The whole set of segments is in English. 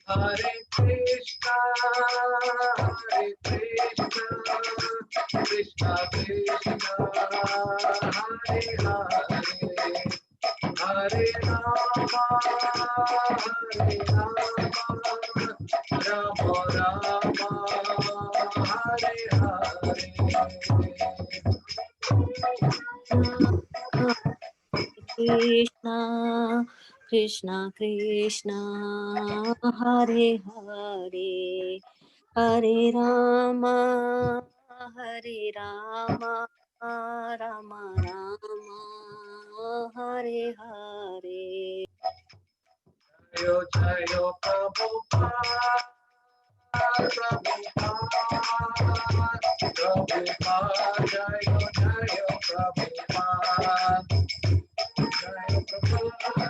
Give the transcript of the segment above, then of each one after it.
Hare Krishna, Krishna Krishna, Hare Hare, Hare Rama, Hare Rama, Rama Rama, Hare Hare. Krishna, Krishna Krishna, Hare Hare, Hare Rama, Hare Rama, Rama Rama, Hare Hare. Jayo Jayo Prabhupada, Prabhupada, Prabhupada, Jayo Jayo Prabhupada, Jayo Prabhupada,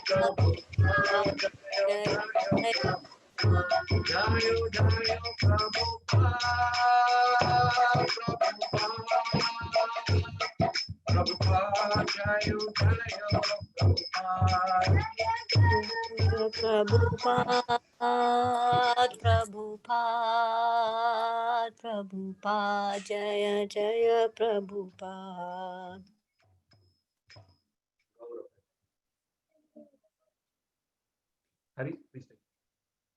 Prabhupada, Jayo Jayo Prabhupada, Prabhupada, Jayo Jayo Prabhupada. Prabhupada, Prabhupada, Prabhupada, Jaya Jaya Prabhupada. Hari, please take.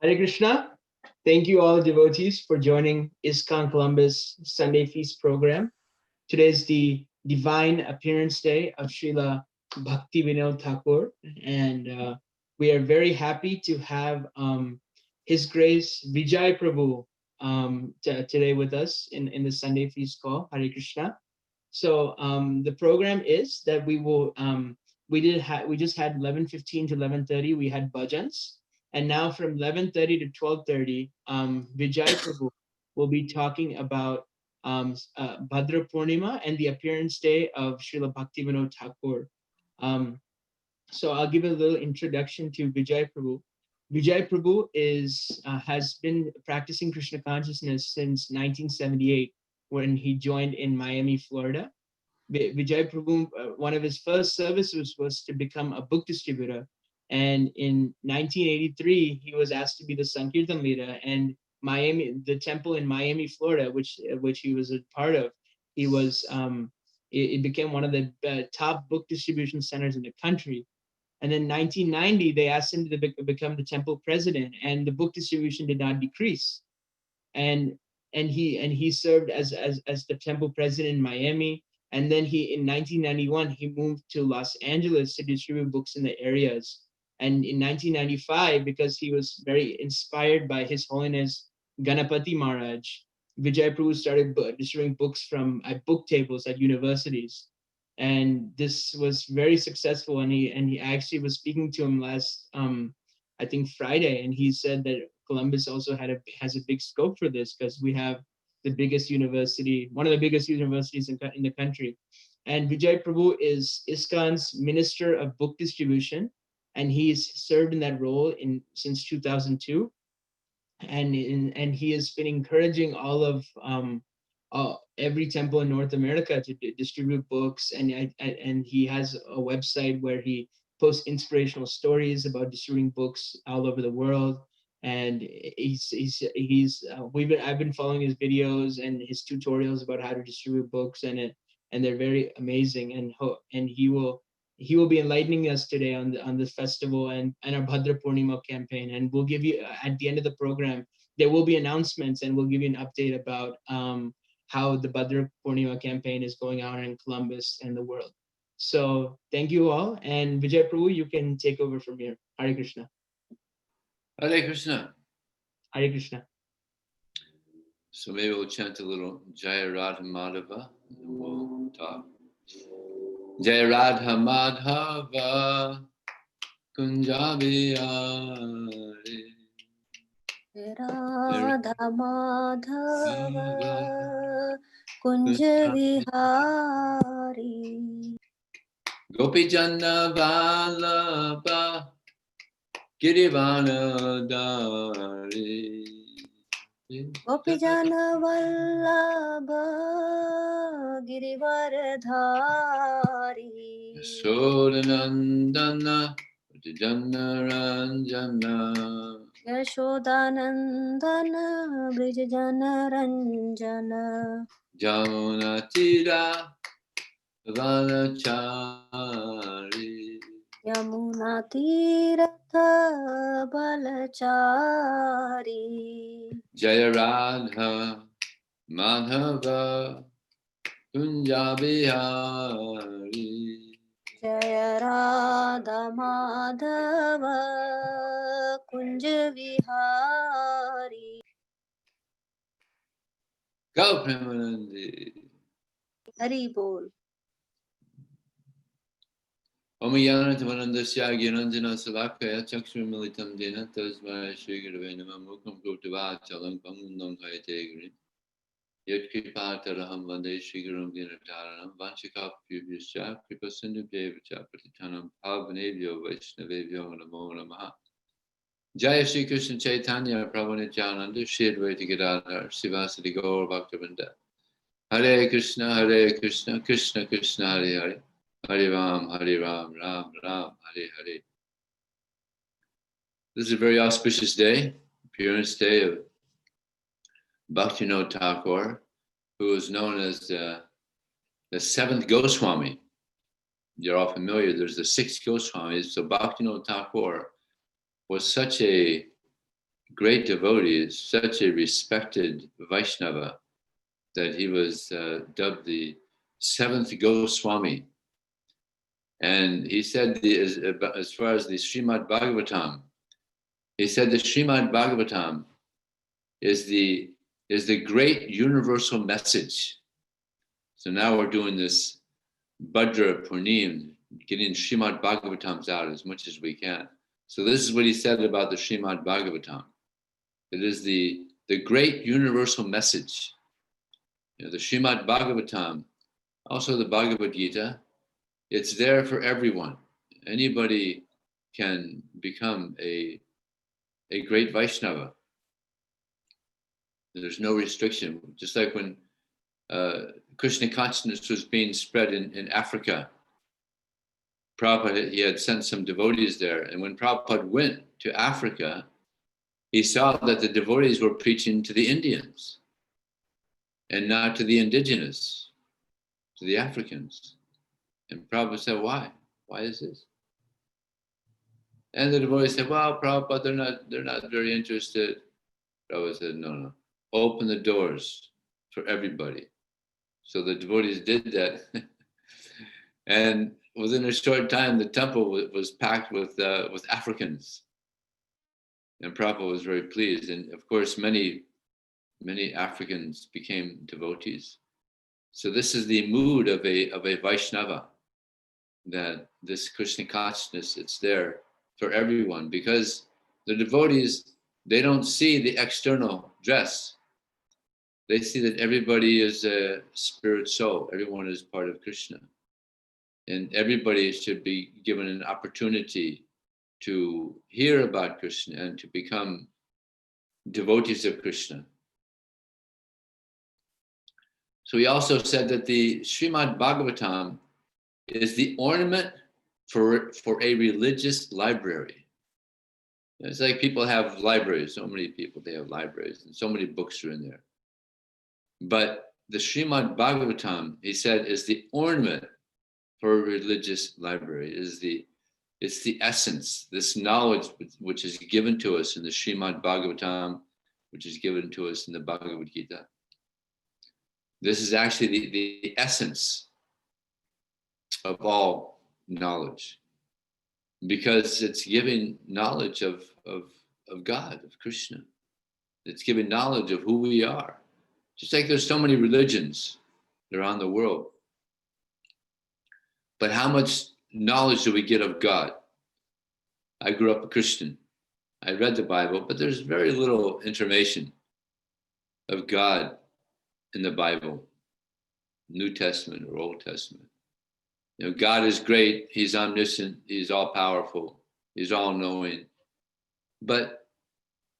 Hare Krishna. Thank you all devotees for joining ISKCON Columbus Sunday Feast program. Today is the divine appearance day of Srila Bhaktivinoda Thakur, and we are very happy to have His Grace Vijaya Prabhu today with us in the Sunday Feast call. Hare Krishna. So the program is that we just had 11:15 to 11:30. We had bhajans, and now from 11:30 to 12:30, Vijay Prabhu will be talking about Bhadra Purnima and the appearance day of Srila Bhaktivinoda Thakur. So I'll give a little introduction to Vijay Prabhu. Vijay Prabhu has been practicing Krishna consciousness since 1978 when he joined in Miami, Florida. Vijay Prabhu, one of his first services was to become a book distributor. And in 1983, he was asked to be the Sankirtan leader. And Miami, the temple in Miami, Florida, which he was a part of, it became one of the top book distribution centers in the country. And then 1990, they asked him to become the temple president, and the book distribution did not decrease. And he served as the temple president in Miami. And then in 1991, he moved to Los Angeles to distribute books in the areas. And in 1995, because he was very inspired by His Holiness Ganapati Maharaj, Vijay Prabhu started distributing books at book tables at universities. And this was very successful. And he actually was speaking to him last, I think Friday, and he said that Columbus also has a big scope for this because we have the biggest university, one of the biggest universities in the country. And Vijay Prabhu is ISKCON's Minister of Book Distribution, and he's served in that role since 2002. And he has been encouraging all of every temple in North America to distribute books, and he has a website where he posts inspirational stories about distributing books all over the world. And I've been following his videos and his tutorials about how to distribute books, and they're very amazing. And he will be enlightening us today on this festival and our Bhadra Purnima campaign. And we'll give you at the end of the program, there will be announcements, and we'll give you an update about how the Bhadra Purnima campaign is going on in Columbus and the world. So thank you all, and Vijay Prabhu, you can take over from here. Hare Krishna. Hare Krishna. Hare Krishna. So maybe we'll chant a little Jaya Radha Madhava, and then we'll talk. Jaya Radha Madhava Kunjabi Radha Madhava Kunja Vihari Gopi Jana Vallabha Girivana Dari Gopijana Vallabha Girivaradhari Yashodanandana Janaranjana Yashodanandana Brijajana Ranjana Jamunatira Vanachari Yamuna Tiratha Balachari Jaya Radha Madhava Kunjabihari Jaya Radha Madhava Kunja Vihari Go Premanandi Hari Bol. Omayana Tamanandasya Gyananjana Salakaya Chakshur Militam Dena Tasmaya Shri Guravenama Mukam Kutava Chalam Pangundam Kayategri Yatkripataraham Vande Shri Gurum Dinataranam Vanchika Pubhischa Kripa Sindhu Devacha Patitanam Pavanevyo Vaishnavevyo Namo Namaha Jaya Shri Krishna Chaitanya Prabhu Nityananda Shri Advaita Gadadhar Sivasadi Gaur Bhaktivinoda Hare Krishna Krishna Krishna Hare Hare Hare Ram, Ram Ram, Hare Hare. This is a very auspicious day, appearance day of Bhaktivinoda Thakur, who is known as the seventh Goswami. You're all familiar, there's the sixth Goswami. So Bhaktivinoda Thakur was such a great devotee, such a respected Vaishnava, that he was dubbed the seventh Goswami. And he said, as far as the Srimad Bhagavatam, he said the Srimad Bhagavatam is the great universal message. So now we're doing this Bhadra Purnima, getting Srimad Bhagavatams out as much as we can. So this is what he said about the Srimad Bhagavatam. It is the great universal message. You know, the Srimad Bhagavatam, also the Bhagavad Gita, it's there for everyone. Anybody can become a great Vaishnava. There's no restriction. Just like when Krishna consciousness was being spread in Africa, Prabhupada, he had sent some devotees there. And when Prabhupada went to Africa, he saw that the devotees were preaching to the Indians and not to the indigenous, to the Africans. And Prabhupada said, why? Why is this? And the devotees said, well, Prabhupada, they're not very interested. Prabhupada said, no. Open the doors for everybody. So the devotees did that. And within a short time, the temple was packed with Africans. And Prabhupada was very pleased. And of course, many Africans became devotees. So this is the mood of a Vaishnava, that this Krishna consciousness, it's there for everyone, because the devotees, they don't see the external dress. They see that everybody is a spirit soul. Everyone is part of Krishna. And everybody should be given an opportunity to hear about Krishna and to become devotees of Krishna. So he also said that the Srimad Bhagavatam is the ornament for a religious library. It's like people have libraries, so many people, they have libraries, and so many books are in there. But the Srimad Bhagavatam, he said, is the ornament for a religious library. It's the essence, this knowledge which is given to us in the Srimad Bhagavatam, which is given to us in the Bhagavad Gita. This is actually the essence of all knowledge, because it's giving knowledge of God, of Krishna. It's giving knowledge of who we are. Just like there's so many religions around the world. But how much knowledge do we get of God? I grew up a Christian. I read the Bible, but there's very little information of God in the Bible, New Testament or Old Testament. You know, God is great. He's omniscient. He's all powerful. He's all knowing, but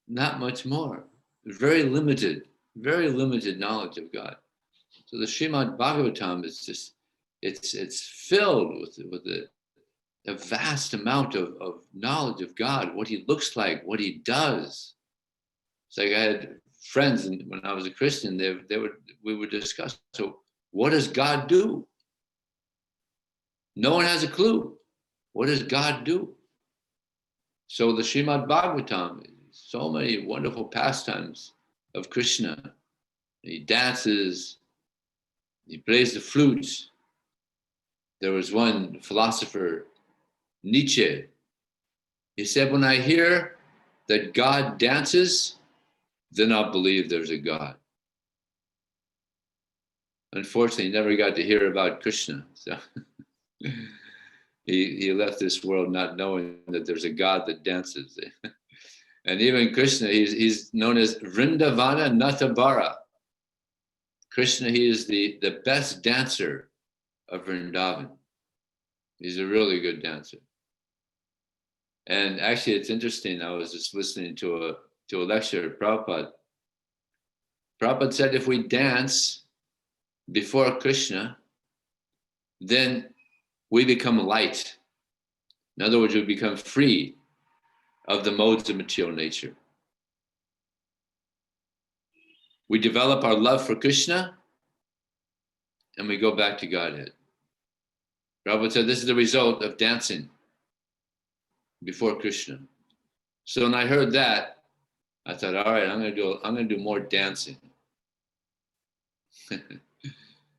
not much more. very limited knowledge of God. So the Srimad Bhagavatam is just, it's filled with a vast amount of knowledge of God, what he looks like, what he does. It's like I had friends, and when I was a Christian, we would discuss, so what does God do? No one has a clue. What does God do? So the Srimad Bhagavatam, so many wonderful pastimes of Krishna. He dances, he plays the flute. There was one philosopher, Nietzsche. He said, when I hear that God dances, then I'll believe there's a God. Unfortunately, he never got to hear about Krishna. So he left this world not knowing that there's a God that dances. And even Krishna, he's known as Vrindavana Nathabara. Krishna, he is the best dancer of Vrindavan. He's a really good dancer. And actually, it's interesting. I was just listening to a lecture of Prabhupada. Prabhupada said, if we dance before Krishna, then we become light. In other words, we become free of the modes of material nature. We develop our love for Krishna, and we go back to Godhead. Prabhupada said, this is the result of dancing before Krishna. So when I heard that, I thought, all right, I'm gonna do more dancing.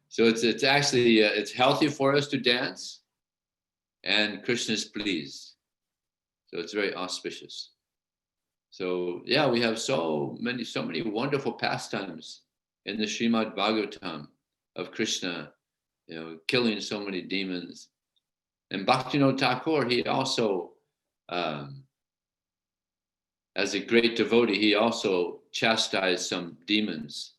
So it's actually it's healthy for us to dance, and Krishna is pleased. So it's very auspicious. So yeah, we have so many wonderful pastimes in the Srimad Bhagavatam of Krishna, killing so many demons. And Bhaktivinoda Thakur, he also, as a great devotee, he also chastised some demons.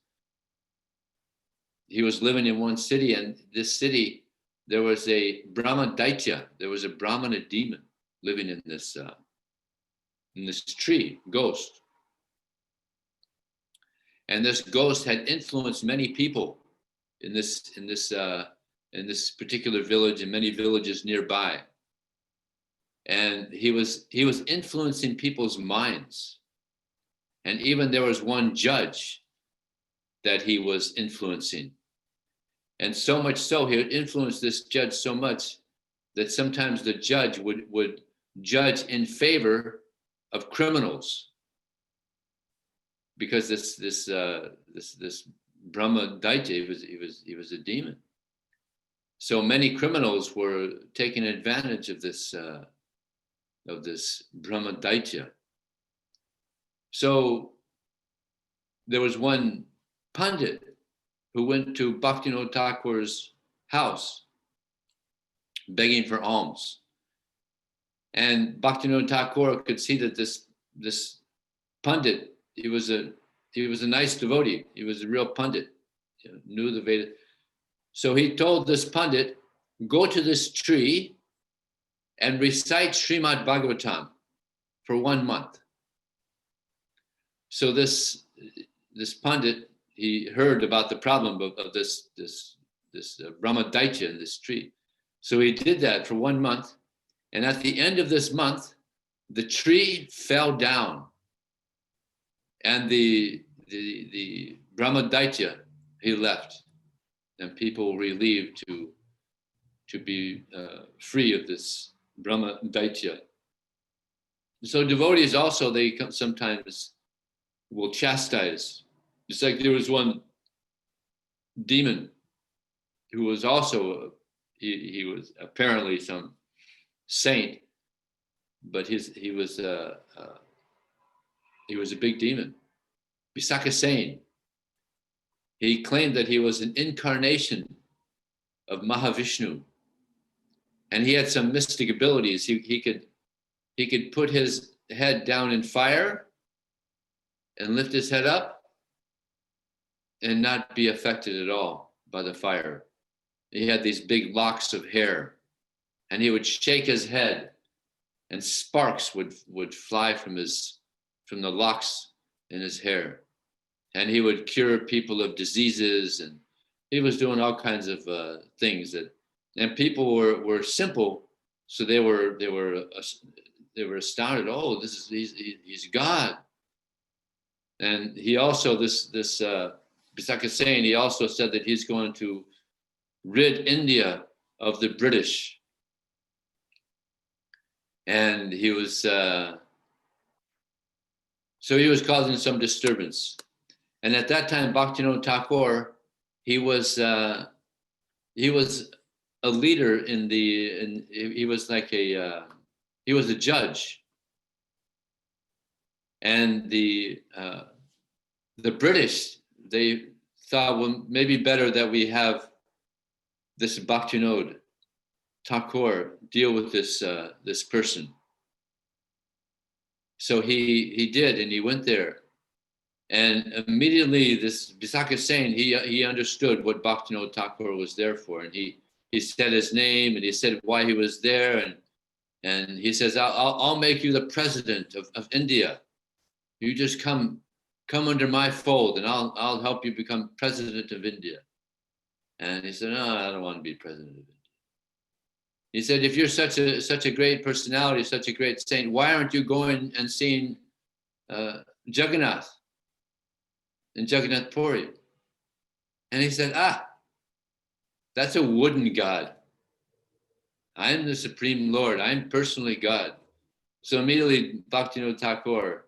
He was living in one city, and this city, there was a Brahma Daitya, there was a Brahmana demon living in this tree, ghost. And this ghost had influenced many people in this particular village and many villages nearby. And he was influencing people's minds. And even there was one judge that he was influencing. And so much so, he would influence this judge so much that sometimes the judge would judge in favor of criminals, because this Brahma Daitya, he was a demon. So many criminals were taking advantage of this Brahma Daitya. So there was one Pandit who went to Bhaktivinoda Thakur's house begging for alms. And Bhaktivinoda Thakur could see that this Pandit, he was a nice devotee. He was a real Pandit, knew the Veda. So he told this Pandit, go to this tree and recite Srimad Bhagavatam for 1 month. So this Pandit, he heard about the problem of this Brahma Daitya in this tree. So he did that for 1 month. And at the end of this month, the tree fell down. And the Brahma Daitya, he left. And people were relieved to be free of this Brahma Daitya. So devotees also, they sometimes will chastise. Just like there was one demon who was also, he was apparently some saint, but he was a big demon. Visakha. He claimed that he was an incarnation of Mahavishnu, and he had some mystic abilities. He could put his head down in fire and lift his head up and not be affected at all by the fire. He had these big locks of hair, and he would shake his head, and sparks would fly from the locks in his hair. and he would cure people of diseases, and he was doing all kinds of things and people were simple, so they were astounded. Oh, he's God. And he also this Visakha saying, he also said that he's going to rid India of the British, and he was so he was causing some disturbance. And at that time, Bhaktivinoda Thakur, he was a leader he was like he was a judge, and the British, they thought, well, maybe better that we have this Bhaktivinoda Thakur deal with this person. So he did, and he went there. And immediately, this Visakha saying, he understood what Bhaktivinoda Thakur was there for, and he said his name, and he said why he was there, and he says, I'll make you the president of India. You just come under my fold, and I'll help you become president of India. And he said, no, I don't want to be president of India. He said, if you're such a great personality, such a great saint, why aren't you going and seeing Jagannath in Jagannath Puri? And he said, that's a wooden God. I'm the Supreme Lord. I'm personally God. So immediately Bhaktivinoda Thakur,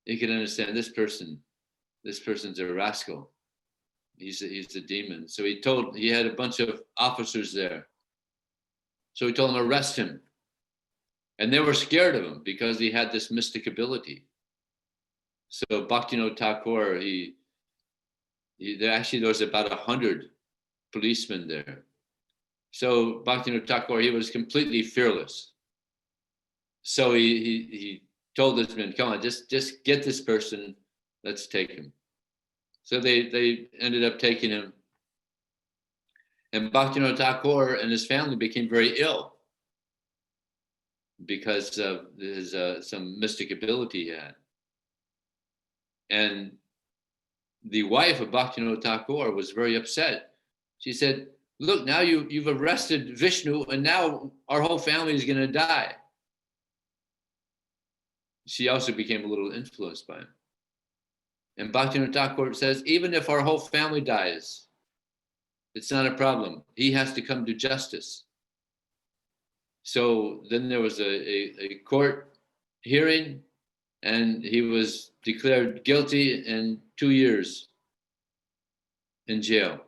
he could understand this person's a rascal. He's a demon. So he had a bunch of officers there. So he told them, arrest him. And they were scared of him because he had this mystic ability. So Bhaktivinoda Thakur, there was about 100 policemen there. So Bhaktivinoda Thakur, he was completely fearless. So he told this man, come on, just get this person, let's take him. So they ended up taking him. And Bhaktivinoda Thakur and his family became very ill because of his some mystic ability he had. And the wife of Bhaktivinoda Thakur was very upset. She said, look, now you've arrested Vishnu, and now our whole family is going to die. She also became a little influenced by him. And Bhaktivinoda Thakur says, even if our whole family dies, it's not a problem. He has to come to justice. So then there was a court hearing, and he was declared guilty and 2 years in jail.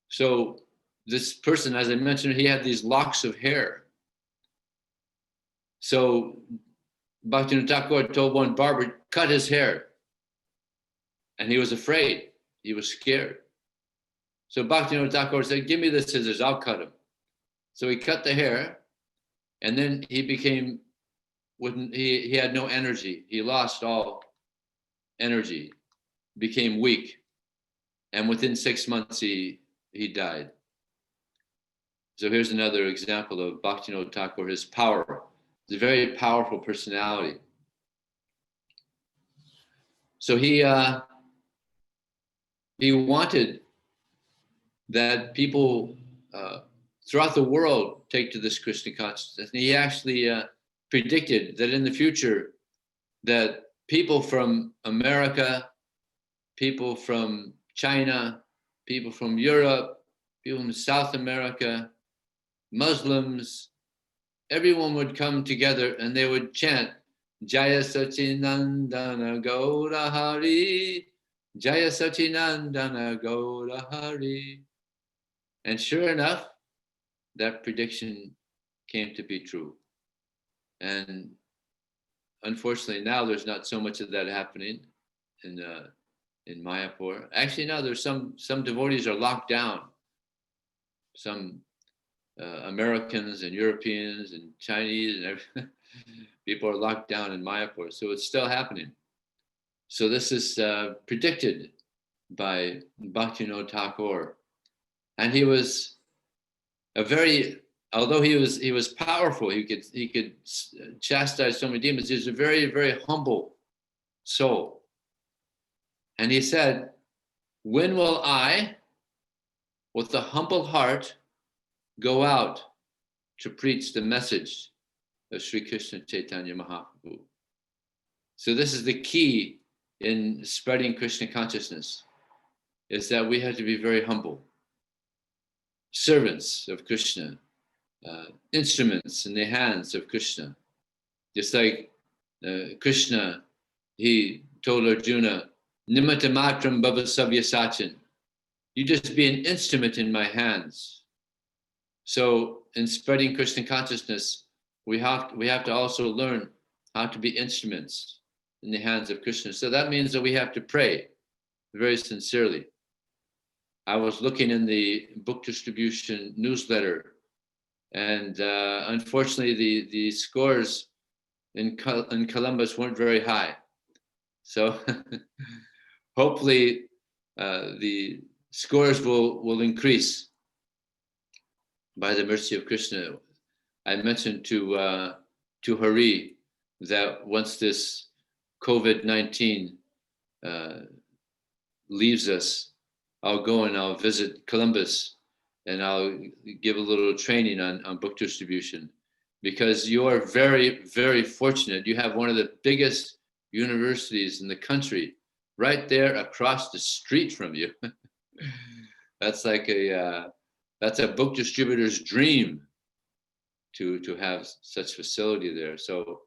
So this person, as I mentioned, he had these locks of hair. So Bhaktivinoda Thakur told one barber, cut his hair. And he was afraid. He was scared. So Bhaktivinoda Thakur said, give me the scissors, I'll cut him. So he cut the hair, and then he had no energy. He lost all energy, became weak. And within 6 months, he died. So here's another example of Bhaktivinoda Thakur, his power. He's a very powerful personality. So he wanted that people throughout the world take to this Krishna consciousness. And he actually predicted that in the future that people from America, people from China, people from Europe, people from South America, Muslims, everyone would come together and they would chant Jaya Sachinandana Gaura Hari, Jaya Sachinandana Gaura Hari. And sure enough, that prediction came to be true. And unfortunately, now there's not so much of that happening in Mayapur. Actually, now there's some devotees are locked down. Some Americans and Europeans and Chinese and everything, people are locked down in Mayapur. So it's still happening. So this is predicted by Bhaktivinoda Thakur. And he was although he was powerful, he could chastise so many demons. He was a very, very humble soul. And he said, when will I, with a humble heart, go out to preach the message of Sri Krishna Chaitanya Mahaprabhu? So this is the key in spreading Krishna consciousness, is that we have to be very humble. Servants of Krishna, instruments in the hands of Krishna. Just like Krishna, he told Arjuna, Nimitta matram bhava savya sachin. You just be an instrument in my hands. So in spreading Krishna consciousness, we have to also learn how to be instruments in the hands of Krishna. So that means that we have to pray very sincerely. I was looking in the book distribution newsletter, and unfortunately the scores in Columbus weren't very high. So hopefully the scores will increase by the mercy of Krishna. I mentioned to Hari that once this COVID-19 leaves us, I'll go and I'll visit Columbus and I'll give a little training on book distribution, because you are very, very fortunate. You have one of the biggest universities in the country right there across the street from you. That's like that's a book distributor's dream to have such facility there. So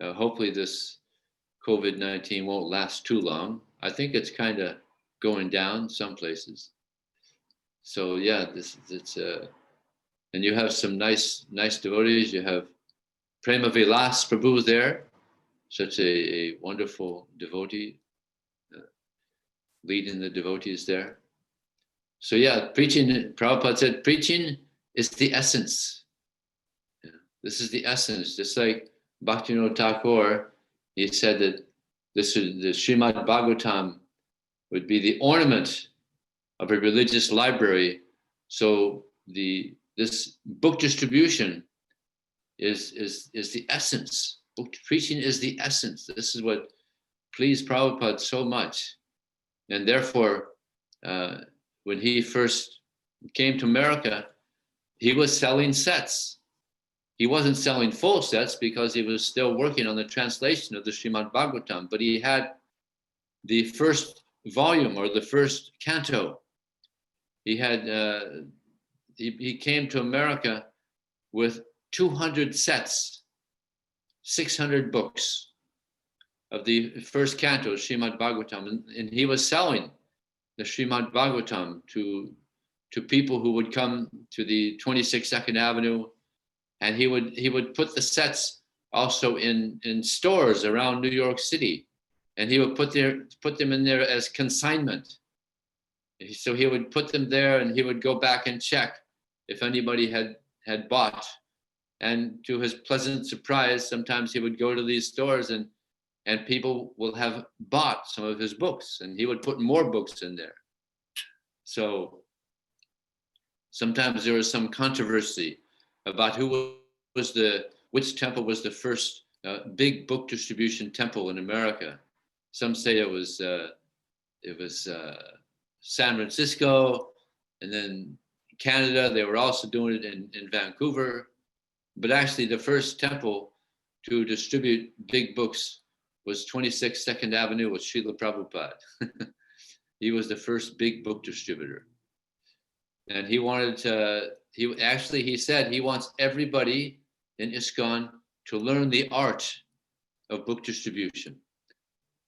hopefully this COVID-19 won't last too long. I think it's kind of going down some places. So yeah, it's and you have some nice devotees. You have Prema Vilas Prabhu there, such a wonderful devotee, leading the devotees there. So yeah, preaching, Prabhupada said, preaching is the essence. Yeah, this is the essence. Just like Bhaktivinoda Thakur, he said that the Srimad Bhagavatam would be the ornament of a religious library. So this book distribution is the essence. Book preaching is the essence. This is what pleased Prabhupada so much. And therefore, when he first came to America, he was selling sets. He wasn't selling full sets because he was still working on the translation of the Srimad Bhagavatam, but he had the first volume or the first canto. He had he came to America with 200 sets, 600 books of the first canto, Srimad Bhagavatam, and he was selling the Srimad Bhagavatam to people who would come to the 26 Second Avenue, and he would put the sets also in stores around New York City, and he would put them in there as consignment. So he would put them there, and he would go back and check if anybody had bought. And to his pleasant surprise, sometimes he would go to these stores and people will have bought some of his books, and he would put more books in there. So sometimes there was some controversy about which temple was the first big book distribution temple in America. Some say it was San Francisco, and then Canada, they were also doing it in Vancouver. But actually the first temple to distribute big books was 26 Second Avenue with Srila Prabhupada. He was the first big book distributor. And he wanted to, he said he wants everybody in ISKCON to learn the art of book distribution.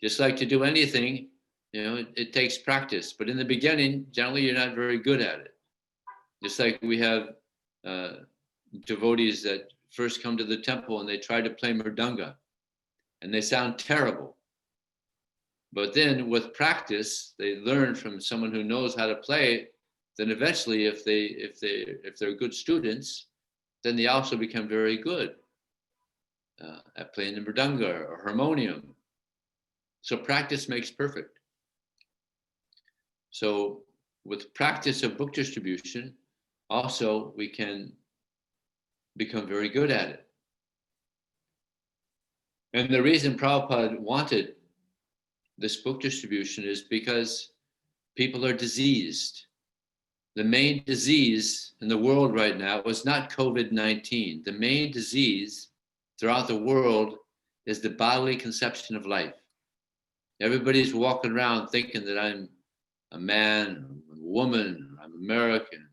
Just like to do anything, it takes practice. But in the beginning, generally you're not very good at it. Just like we have devotees that first come to the temple and they try to play mridanga, and they sound terrible. But then with practice, they learn from someone who knows how to play. Then eventually, if they're good students, then they also become very good at playing the mridanga or harmonium. So practice makes perfect. So with practice of book distribution, also we can become very good at it. And the reason Prabhupada wanted this book distribution is because people are diseased. The main disease in the world right now was not COVID-19. The main disease throughout the world is the bodily conception of life. Everybody's walking around thinking that I'm a man, I'm a woman, I'm American,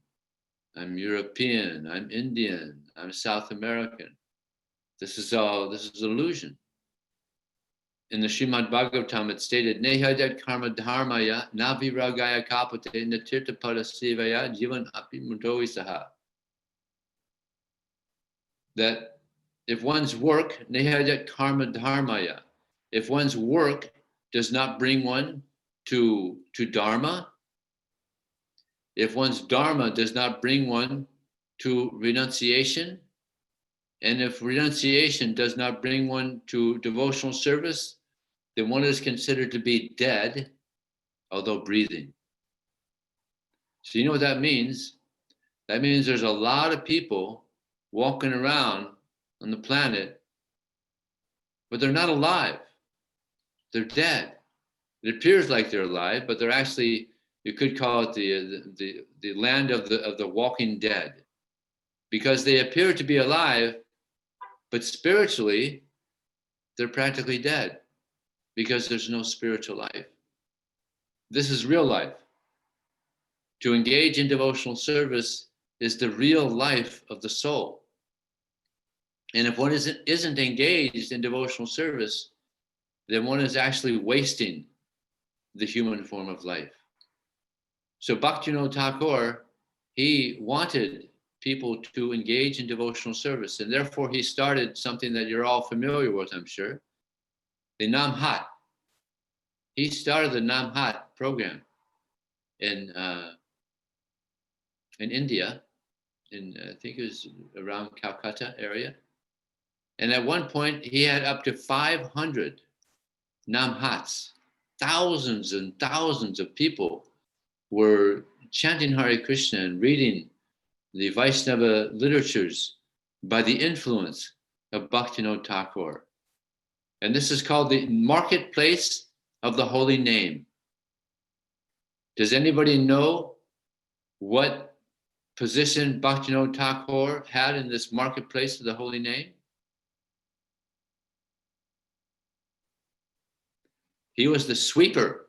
I'm European, I'm Indian, I'm South American. This is illusion. In the Srimad Bhagavatam, it stated, Nehadat karma dharmaya naviragaya kapate natirtapada sivaya jivan api mudoi saha. That if one's work, nehadat karma dharmaya, if one's work does not bring one to dharma, if one's dharma does not bring one to renunciation, and if renunciation does not bring one to devotional service, then one is considered to be dead, although breathing. So you know what that means? That means there's a lot of people walking around on the planet, but they're not alive. They're dead. It appears like they're alive, but they're actually, you could call it the land of the walking dead, because they appear to be alive, but spiritually, they're practically dead, because there's no spiritual life. This is real life. To engage in devotional service is the real life of the soul. And if one isn't engaged in devotional service, then one is actually wasting the human form of life. So Bhaktivinoda Thakur, he wanted people to engage in devotional service, and therefore he started something that you're all familiar with, I'm sure, the Namhat. He started the Namhat program in India, I think it was around Calcutta area. And at one point he had up to 500 Namhats. Thousands and thousands of people were chanting Hare Krishna and reading the Vaishnava literatures by the influence of Bhaktivinoda Thakur. And this is called the Marketplace of the Holy Name. Does anybody know what position Bhaktivinoda Thakur had in this Marketplace of the Holy Name? He was the sweeper.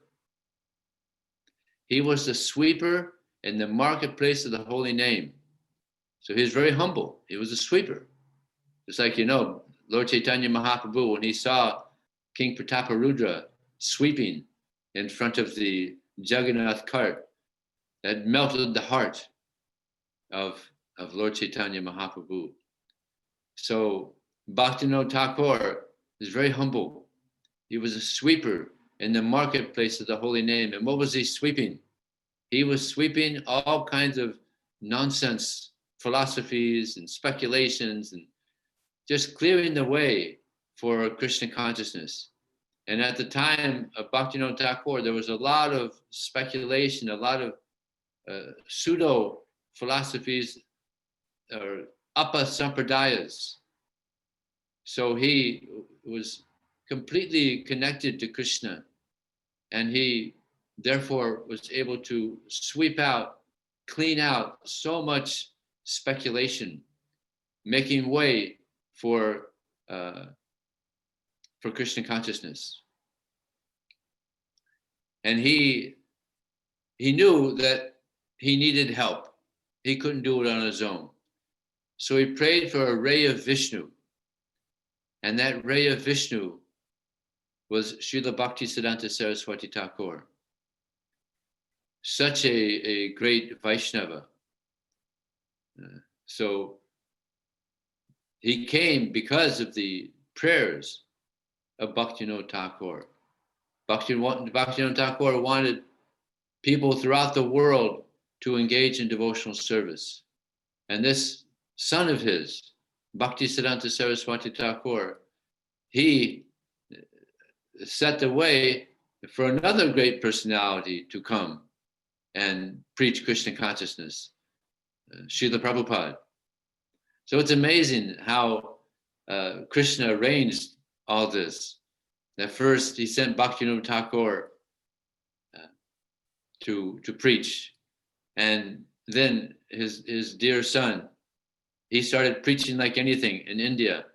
He was the sweeper in the Marketplace of the Holy Name. So he was very humble. He was a sweeper. Just like, you know, Lord Chaitanya Mahaprabhu, when he saw King Prataparudra sweeping in front of the Jagannath cart, that melted the heart of Lord Chaitanya Mahaprabhu. So Bhaktivinoda Thakur is very humble. He was a sweeper in the Marketplace of the Holy Name. And what was he sweeping? He was sweeping all kinds of nonsense philosophies and speculations, and just clearing the way for Krishna consciousness. And at the time of Bhaktivinoda Thakur, there was a lot of speculation, a lot of pseudo philosophies or Apa Sampradayas. So he was completely connected to Krishna, and he therefore was able to sweep out, clean out so much speculation, making way for Krishna consciousness. And he knew that he needed help. He couldn't do it on his own. So he prayed for a ray of Vishnu. And that ray of Vishnu was Srila Bhaktisiddhanta Saraswati Thakur. Such a great Vaishnava. So he came because of the prayers of Bhaktivinoda Thakur. Bhaktivinoda Thakur wanted people throughout the world to engage in devotional service. And this son of his, Bhaktisiddhanta Saraswati Thakur, he set the way for another great personality to come and preach Krishna consciousness, Srila Prabhupada. So it's amazing how Krishna arranged all this. At first, he sent Bhaktivinoda Thakur to preach. And then his dear son, he started preaching like anything in India.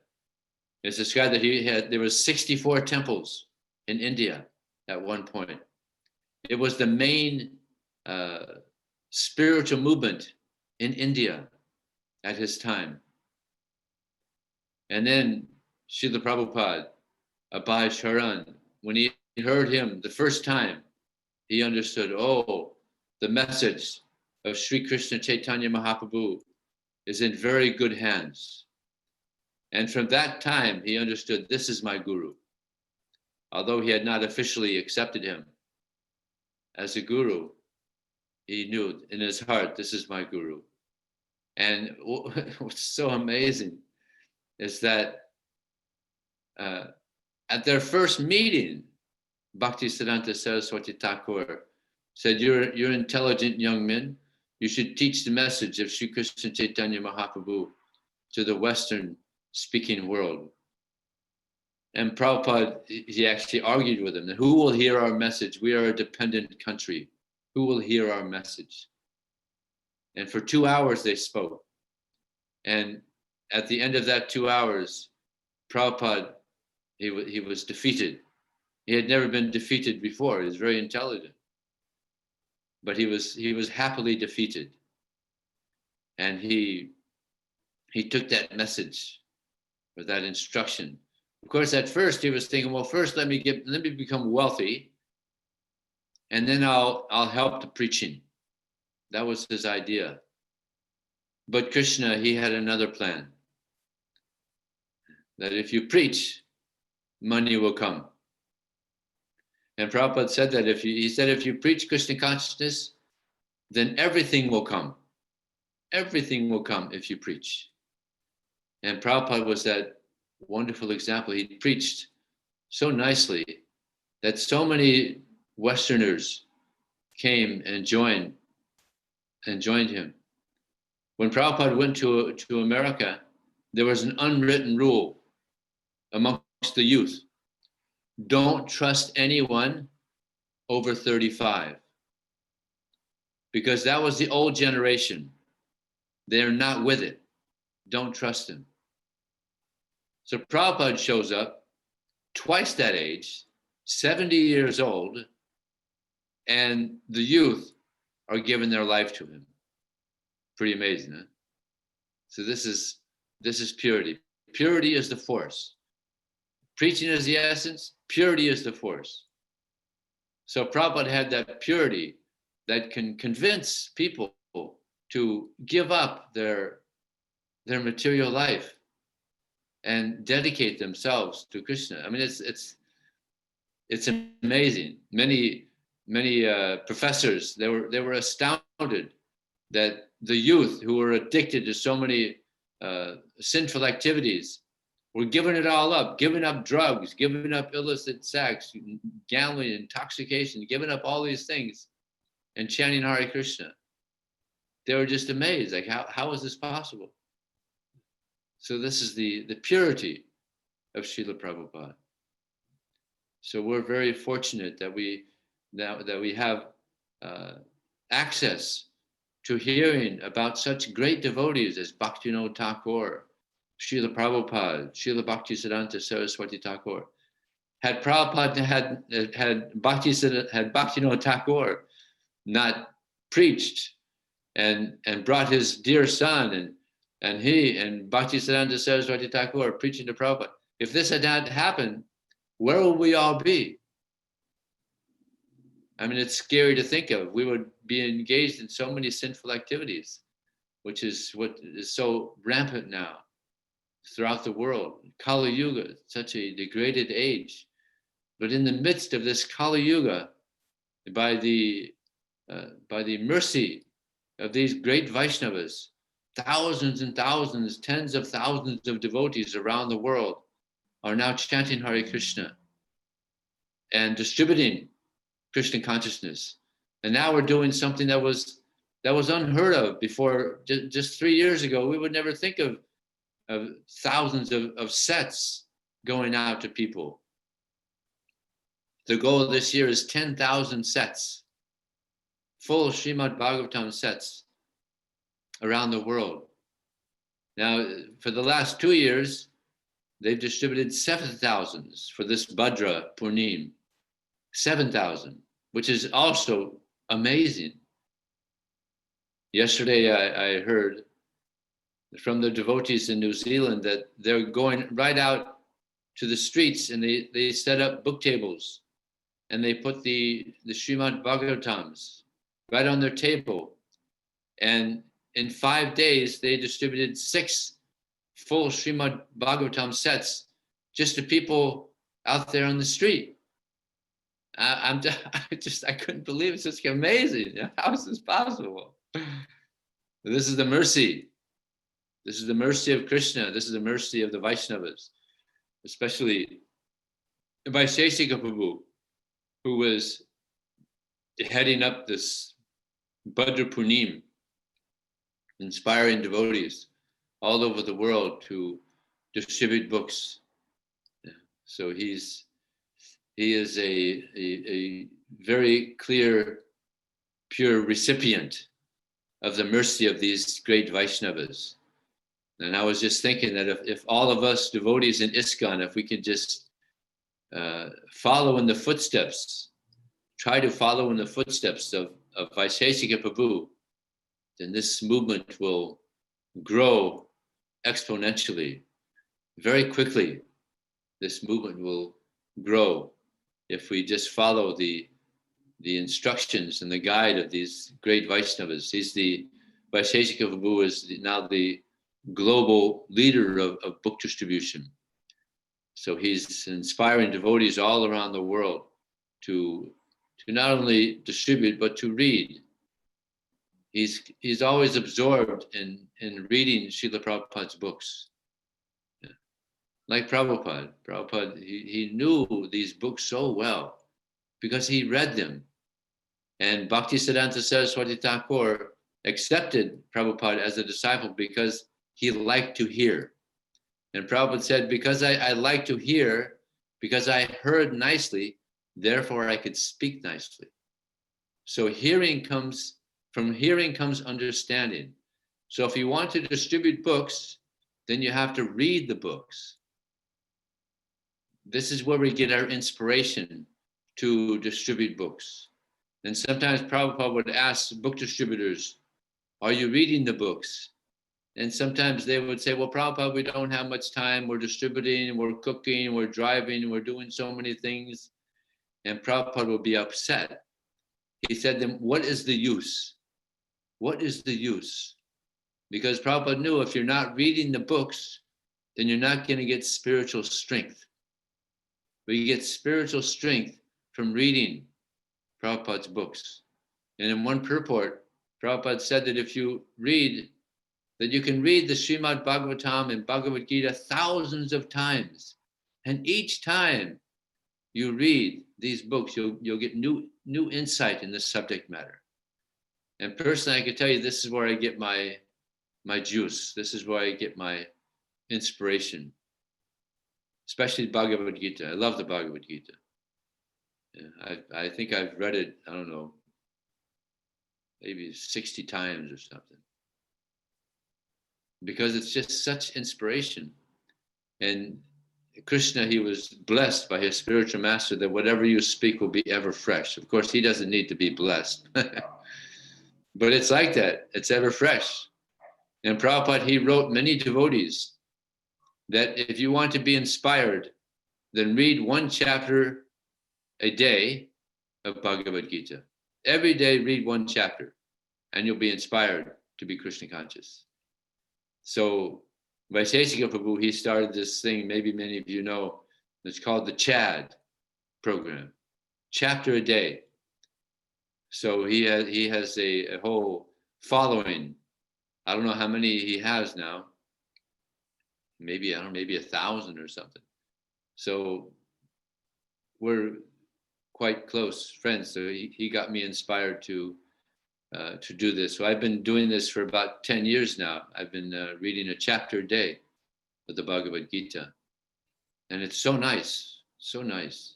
It's described that there was 64 temples in India at one point. It was the main spiritual movement in India at his time. And then Srila Prabhupada, Abhay Charan, when he heard him the first time, he understood, oh, the message of Sri Krishna Chaitanya Mahaprabhu is in very good hands. And from that time, he understood, this is my guru. Although he had not officially accepted him as a guru, he knew in his heart, this is my guru. And what's so amazing is that at their first meeting, Bhaktisiddhanta Saraswati Thakur said, you're intelligent young men. You should teach the message of Sri Krishna Chaitanya Mahaprabhu to the Western speaking world. And Prabhupada, he actually argued with him that who will hear our message? We are a dependent country. Who will hear our message? And for 2 hours they spoke. And at the end of that 2 hours, Prabhupada, he was defeated. He had never been defeated before. He was very intelligent. But he was happily defeated. And he took that message or that instruction. Of course, at first he was thinking, well, first let me become wealthy, and then I'll help the preaching. That was his idea. But Krishna, he had another plan. That if you preach, money will come. And Prabhupada said that if you preach Krishna consciousness, then everything will come. Everything will come if you preach. And Prabhupada was that wonderful example. He preached so nicely that so many Westerners came and joined him. When Prabhupada went to America, there was an unwritten rule amongst the youth. Don't trust anyone over 35. Because that was the old generation. They're not with it. Don't trust them. So Prabhupada shows up, twice that age, 70 years old, and the youth are giving their life to him. Pretty amazing, huh? So this is purity. Purity is the force. Preaching is the essence, purity is the force. So Prabhupada had that purity that can convince people to give up their material life and dedicate themselves to Krishna. I mean, it's amazing. Many professors, they were astounded that the youth who were addicted to so many sinful activities were giving it all up, giving up drugs, giving up illicit sex, gambling, intoxication, giving up all these things and chanting Hare Krishna. They were just amazed, like how is this possible? So this is the purity of Srila Prabhupada. So we're very fortunate that we have access to hearing about such great devotees as Bhaktivinoda Thakur, Srila Prabhupada, Srila Bhaktisiddhanta Saraswati Thakur. Had Prabhupada had Bhaktivinoda Thakur not preached and brought his dear son and he and Bhaktisiddhanta Saraswati Thakur preaching to Prabhupada, if this had not happened, where would we all be? I mean, it's scary to think of. We would be engaged in so many sinful activities, which is what is so rampant now throughout the world. Kali Yuga, such a degraded age. But in the midst of this Kali Yuga, by the mercy of these great Vaishnavas, thousands and thousands, tens of thousands of devotees around the world are now chanting Hare Krishna and distributing Krishna consciousness. And now we're doing something that was unheard of before. Just 3 years ago, we would never think of thousands of sets going out to people. the goal this year is 10,000 sets, full Srimad Bhagavatam sets around the world. Now, for the last 2 years, they've distributed 7,000 for this Bhadra Purnima, 7,000, which is also amazing. Yesterday, I heard from the devotees in New Zealand that they're going right out to the streets and they set up book tables and they put the Srimad Bhagavatams right on their table. And in 5 days, they distributed 6 full Srimad Bhagavatam sets just to people out there on the street. I couldn't believe it. It's just amazing. How is this possible? This is the mercy. This is the mercy of Krishna. This is the mercy of the Vaishnavas, especially Vaisheshika Prabhu, who was heading up this Bhadra Purnima, inspiring devotees all over the world to distribute books. So he is a very clear, pure recipient of the mercy of these great Vaishnavas. And I was just thinking that if all of us devotees in ISKCON, if we could just follow in the footsteps, try to follow in the footsteps of Vaisheshika Prabhu, then this movement will grow exponentially. Very quickly, this movement will grow if we just follow the instructions and the guide of these great Vaishnavas. Vaisheshika Prabhu is now the global leader of book distribution. So he's inspiring devotees all around the world to not only distribute, but to read. He's always absorbed in reading Srila Prabhupada's books. Yeah. Like Prabhupada. Prabhupada, he knew these books so well because he read them. And Bhaktisiddhanta Saraswati Thakur accepted Prabhupada as a disciple because he liked to hear. And Prabhupada said, because I like to hear, because I heard nicely, therefore I could speak nicely. So from hearing comes understanding. So if you want to distribute books, then you have to read the books. This is where we get our inspiration to distribute books. And sometimes Prabhupada would ask book distributors, are you reading the books? And sometimes they would say, well, Prabhupada, we don't have much time. We're distributing, we're cooking, we're driving, we're doing so many things. And Prabhupada would be upset. He said, then what is the use? What is the use? Because Prabhupada knew if you're not reading the books, then you're not going to get spiritual strength. But you get spiritual strength from reading Prabhupada's books. And in one purport, Prabhupada said that if you read, that you can read the Srimad Bhagavatam and Bhagavad Gita thousands of times. And each time you read these books, you'll get new insight in the subject matter. And personally, I can tell you, this is where I get my juice. This is where I get my inspiration, especially Bhagavad Gita. I love the Bhagavad Gita. Yeah, I think I've read it, I don't know, maybe 60 times or something. Because it's just such inspiration. And Krishna, he was blessed by his spiritual master that whatever you speak will be ever fresh. Of course, he doesn't need to be blessed. But it's like that. It's ever fresh. And Prabhupada, he wrote many devotees that if you want to be inspired, then read one chapter a day of Bhagavad Gita. Every day, read one chapter, and you'll be inspired to be Krishna conscious. So Vaisheshika Prabhu, he started this thing, maybe many of you know, it's called the CHAD program, chapter a day. So he has a whole following. I don't know how many he has now. Maybe 1,000 or something. So we're quite close friends. So he got me inspired to do this. So I've been doing this for about 10 years now. I've been reading a chapter a day of the Bhagavad Gita. And it's so nice, so nice.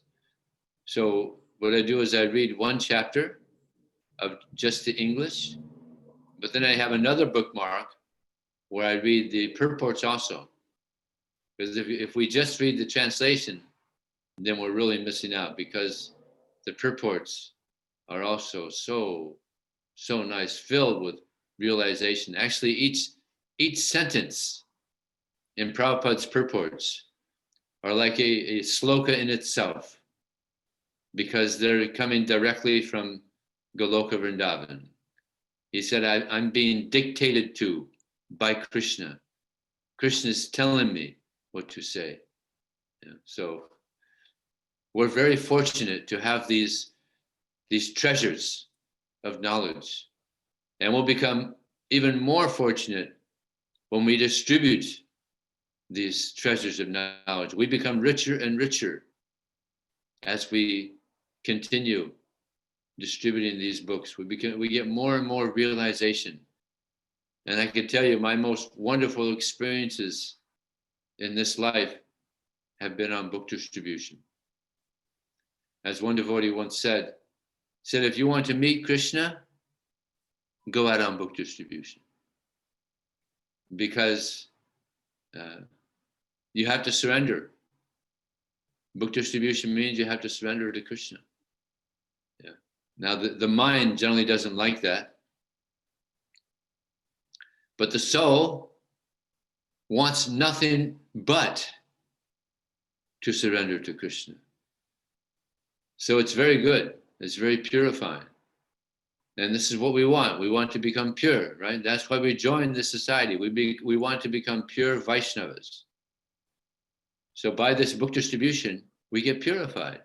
So what I do is I read one chapter of just the English, but then I have another bookmark where I read the purports also. Because if we just read the translation, then we're really missing out, because the purports are also so nice, filled with realization. Actually, each sentence in Prabhupada's purports are like a sloka in itself, because they're coming directly from Goloka Vrindavan. He said, I'm being dictated to by Krishna. Krishna is telling me what to say. Yeah, so we're very fortunate to have these treasures of knowledge. And we'll become even more fortunate when we distribute these treasures of knowledge. We become richer and richer as we continue distributing these books. We get more and more realization. And I can tell you, my most wonderful experiences in this life have been on book distribution. As one devotee once said, if you want to meet Krishna, go out on book distribution. Because you have to surrender. Book distribution means you have to surrender to Krishna. Yeah. Now, the mind generally doesn't like that. But the soul wants nothing but to surrender to Krishna. So it's very good. It's very purifying. And this is what we want. We want to become pure, right? That's why we join this society. We want to become pure Vaishnavas. So by this book distribution, we get purified.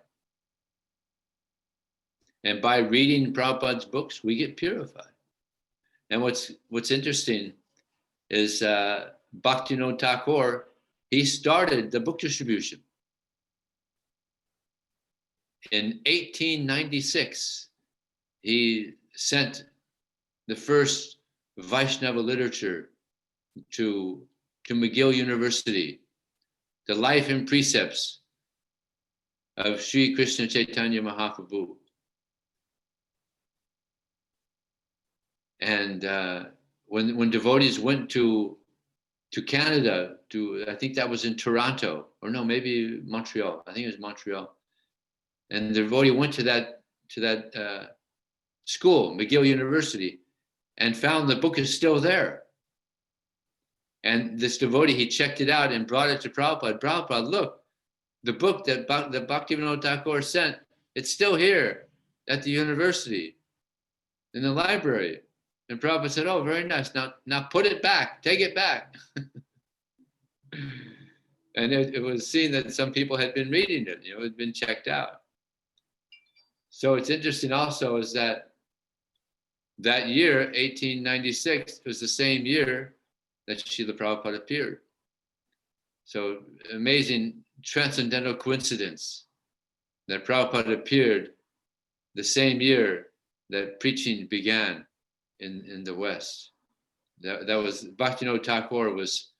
And by reading Prabhupada's books, we get purified. And what's interesting is Bhaktivinoda Thakur, he started the book distribution. In 1896, he sent the first Vaishnava literature to McGill University, the life and precepts of Sri Krishna Chaitanya Mahaprabhu. And when devotees went to Canada, I think that was in Toronto, or no, maybe Montreal. I think it was Montreal. And the devotee went to that school, McGill University, and found the book is still there. And this devotee, he checked it out and brought it to Prabhupada. Prabhupada, look, the book that Bhaktivinoda Thakur sent, it's still here at the university, in the library. And Prabhupada said, oh, very nice. Now put it back, take it back. And it was seen that some people had been reading it, it had been checked out. So it's interesting also is that year, 1896, was the same year that Srila Prabhupada appeared. So amazing transcendental coincidence that Prabhupada appeared the same year that preaching began in the West. That was Bhaktivinoda Thakur was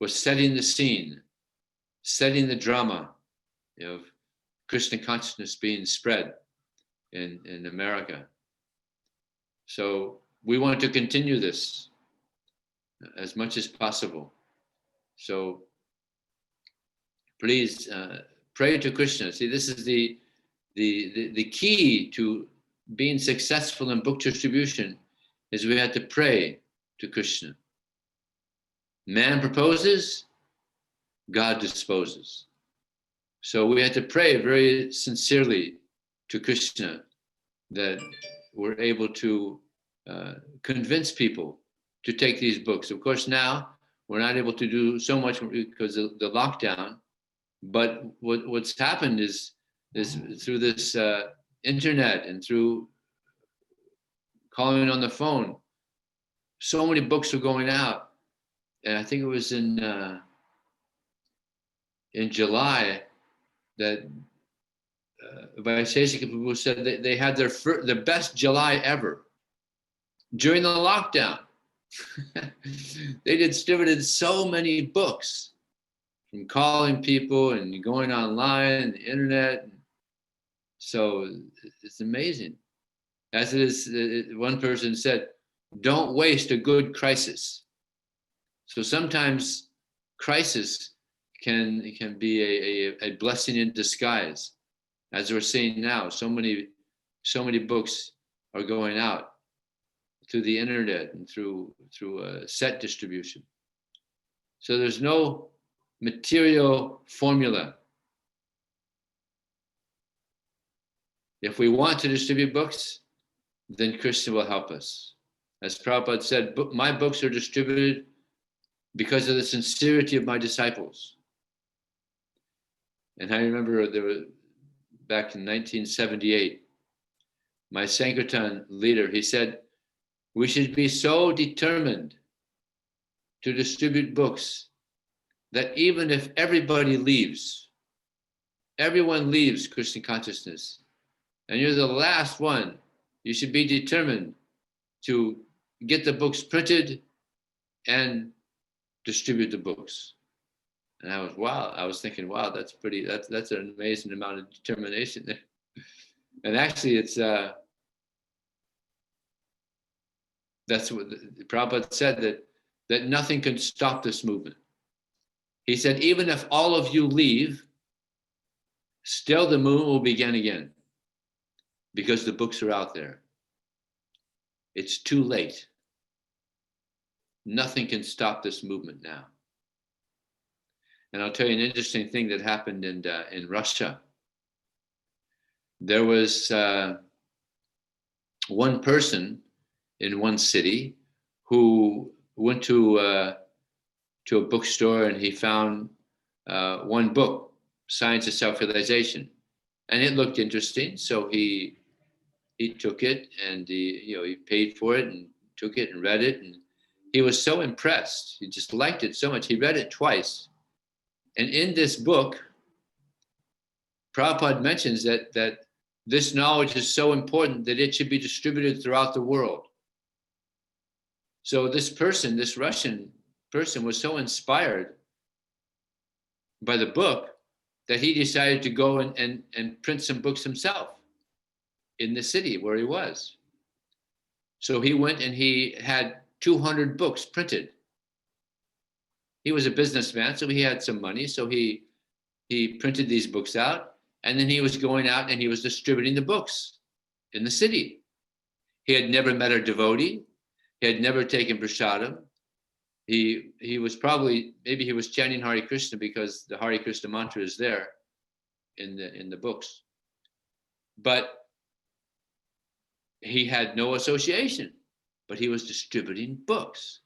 setting the scene, setting the drama of Krishna consciousness being spread in America. So we want to continue this as much as possible. So please pray to Krishna. See, this is the key to being successful in book distribution, is we have to pray to Krishna. Man proposes, God disposes. So we have to pray very sincerely to Krishna that we're able to convince people to take these books. Of course, now we're not able to do so much because of the lockdown, but what's happened is through this internet and through calling on the phone, so many books are going out. And I think it was in July that Vaisheshika Prabhu said that they had the best July ever during the lockdown. They distributed so many books, from calling people and going online, the internet. So it's amazing. As it is, one person said, don't waste a good crisis. So sometimes crisis can be a blessing in disguise. As we're seeing now, so many books are going out through the internet and through set distribution. So there's no material formula. If we want to distribute books, then Krishna will help us. As Prabhupada said, my books are distributed because of the sincerity of my disciples. And I remember there was, back in 1978, my Sankirtan leader, he said, we should be so determined to distribute books that even if everyone leaves Krishna consciousness, and you're the last one, you should be determined to get the books printed and distribute the books. And I was thinking, wow, that's an amazing amount of determination there. And actually it's, that's what Prabhupada said, that nothing can stop this movement. He said, even if all of you leave, still the movement will begin again because the books are out there. It's too late. Nothing can stop this movement now. And I'll tell you an interesting thing that happened in Russia. There was one person in one city who went to a bookstore, and he found one book, Science of Self-Realization, and it looked interesting. So he took it, and he paid for it and took it and read it, and he was so impressed. He just liked it so much. He read it twice. And in this book, Prabhupada mentions that this knowledge is so important that it should be distributed throughout the world. So this Russian person, was so inspired by the book that he decided to go and print some books himself in the city where he was. So he went and he had 200 books printed. He was a businessman, so he had some money. So he printed these books out, and then he was going out and he was distributing the books in the city. He had never met a devotee. He had never taken prasadam. He was maybe he was chanting Hare Krishna because the Hare Krishna mantra is there in the books. But he had no association, but he was distributing books.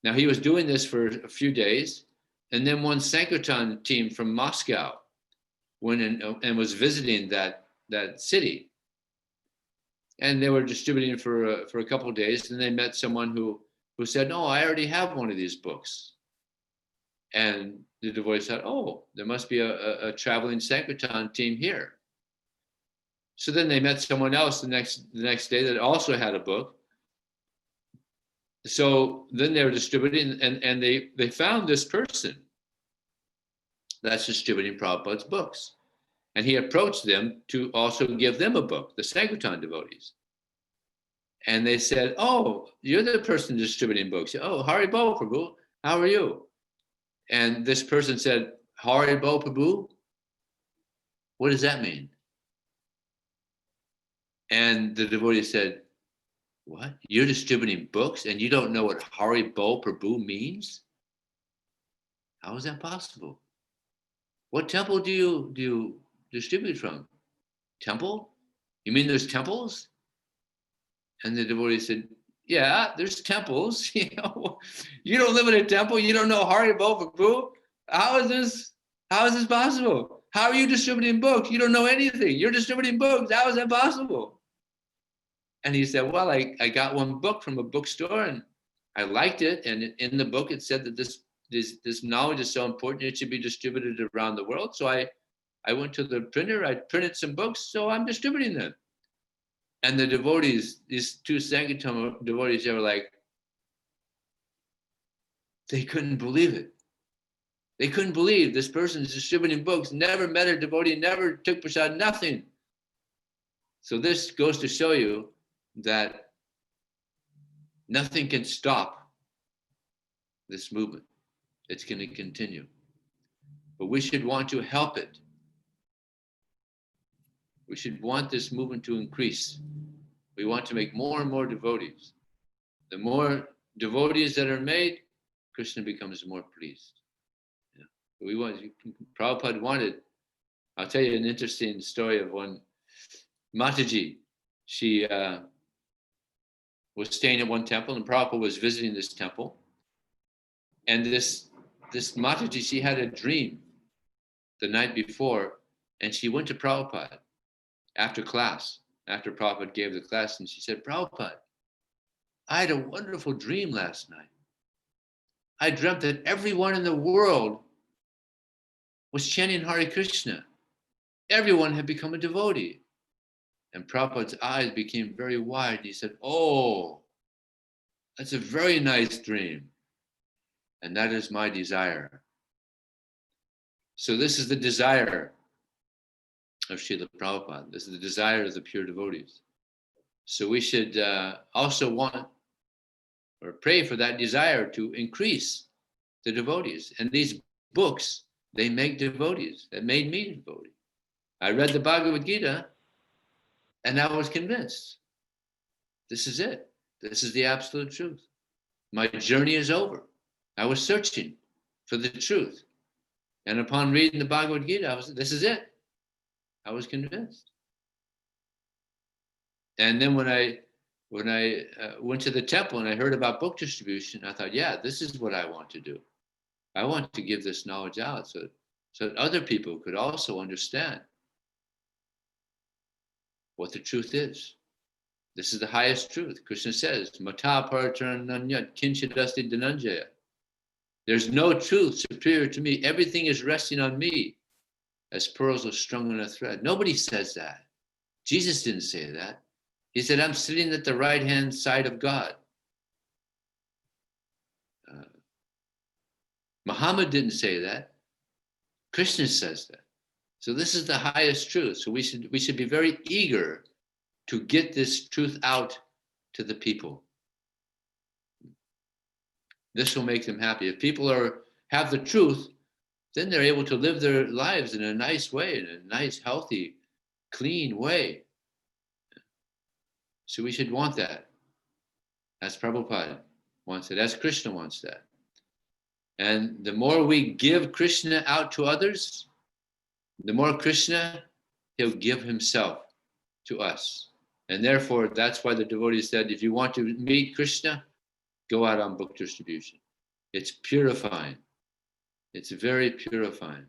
Now he was doing this for a few days, and then one Sankirtan team from Moscow went and was visiting that city. And they were distributing for a couple of days, and they met someone who said, "No, I already have one of these books." And the devotee said, "Oh, there must be a traveling Sankirtan team here." So then they met someone else the next day that also had a book. So then they were distributing, and they found this person that's distributing Prabhupada's books. And he approached them to also give them a book, the Sankirtan devotees. And they said, "Oh, you're the person distributing books. Oh, Hari Bol Prabhu, how are you?" And this person said, "Hari Bol Prabhu? What does that mean?" And the devotee said, "What? You're distributing books and you don't know what Hari Bol Prabhu means? How is that possible? What temple do you distribute from? Temple? You mean there's temples?" And the devotee said, "Yeah, there's temples. You don't live in a temple. You don't know Hari Bol Prabhu. How is this possible? How are you distributing books? You don't know anything. You're distributing books. How is that possible?" And he said, "Well, I got one book from a bookstore and I liked it. And in the book, it said that this knowledge is so important, it should be distributed around the world. So I went to the printer, I printed some books, so I'm distributing them." And the devotees, these two Sankirtan devotees, they were like, they couldn't believe it. They couldn't believe this person is distributing books, never met a devotee, never took prasad, nothing. So this goes to show you that nothing can stop this movement. It's going to continue. But we should want to help it. We should want this movement to increase. We want to make more and more devotees. The more devotees that are made, Krishna becomes more pleased. Yeah. Prabhupada wanted, I'll tell you an interesting story of one Mataji. She was staying at one temple, and Prabhupada was visiting this temple. And this Mataji, she had a dream the night before, and she went to Prabhupada after class, after Prabhupada gave the class, and she said, Prabhupada, I had a wonderful dream last night. I dreamt that everyone in the world was chanting Hare Krishna. Everyone had become a devotee. And Prabhupada's eyes became very wide. He said, oh, that's a very nice dream. And that is my desire. So this is the desire of Srila Prabhupada. This is the desire of the pure devotees. So we should also want or pray for that desire to increase the devotees. And these books, they make devotees. That made me a devotee. I read the Bhagavad Gita, and I was convinced. This is it. This is the absolute truth. My journey is over. I was searching for the truth. And upon reading the Bhagavad Gita, this is it. I was convinced. And then when I went to the temple and I heard about book distribution, I thought, yeah, this is what I want to do. I want to give this knowledge out so that other people could also understand what the truth is. This is the highest truth. Krishna says, Mata paracharananyat kinchidasti dhananjaya. There's no truth superior to me. Everything is resting on me as pearls are strung on a thread. Nobody says that. Jesus didn't say that. He said, I'm sitting at the right-hand side of God. Muhammad didn't say that. Krishna says that. So this is the highest truth. So we should be very eager to get this truth out to the people. This will make them happy. If people have the truth, then they're able to live their lives in a nice way, in a nice, healthy, clean way. So we should want that. As Prabhupada wants it, as Krishna wants that. And the more we give Krishna out to others, the more Krishna, he'll give himself to us. And therefore, that's why the devotees said, if you want to meet Krishna, go out on book distribution. It's purifying. It's very purifying.